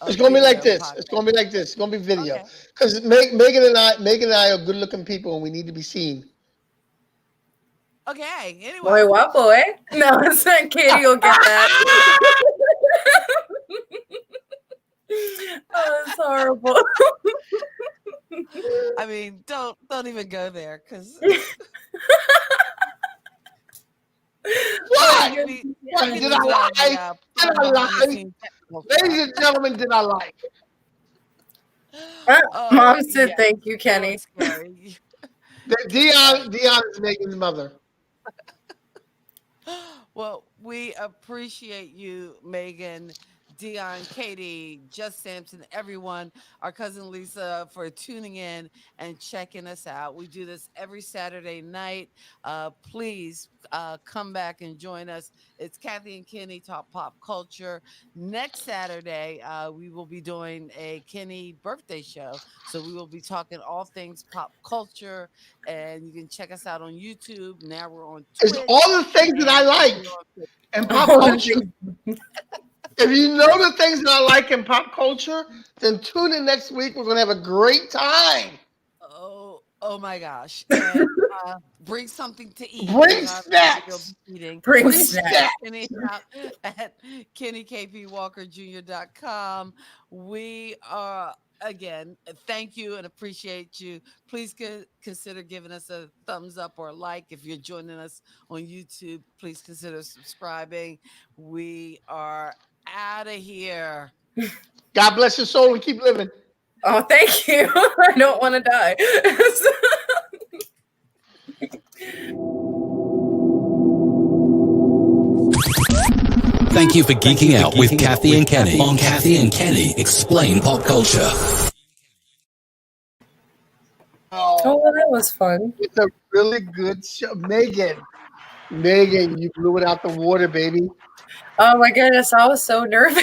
it's going to be like this. Podcast? It's going to be like this. It's going to be video. Because Megan and I are good looking people and we need to be seen. Okay. Anyway. Boy, what boy? No, it's not Katie will get that. Oh, that's horrible. I mean, don't even go there, because what? Did I lie? Did I lie? Ladies and gentlemen, did I lie? Mom said thank you, Kenny. Dion is Megan's mother. Well, we appreciate you, Megan, Dion, Katie, Just Sampson, everyone, our cousin Lisa, for tuning in and checking us out. We do this every Saturday night. Please come back and join us. It's Kathy and Kenny Talk Pop Culture. Next Saturday, we will be doing a Kenny birthday show. So we will be talking all things pop culture, and you can check us out on YouTube. Now we're on Twitch. It's all the things that I like in pop culture. If you know the things that I like in pop culture, then tune in next week. We're going to have a great time. Oh my gosh. And, bring something to eat. Bring snacks. Bring snacks. At KennyKPWalkerJr.com. We are, again, thank you and appreciate you. Please consider giving us a thumbs up or a like. If you're joining us on YouTube, please consider subscribing. We are out of here. God bless your soul and keep living. Oh, thank you. I don't want to die. Thank you for geeking out with Kathy and Kenny on Kathy and Kenny Explain Pop Culture. Oh, well, that was fun. It's a really good show. Megan, you blew it out the water, baby. Oh my goodness, I was so nervous.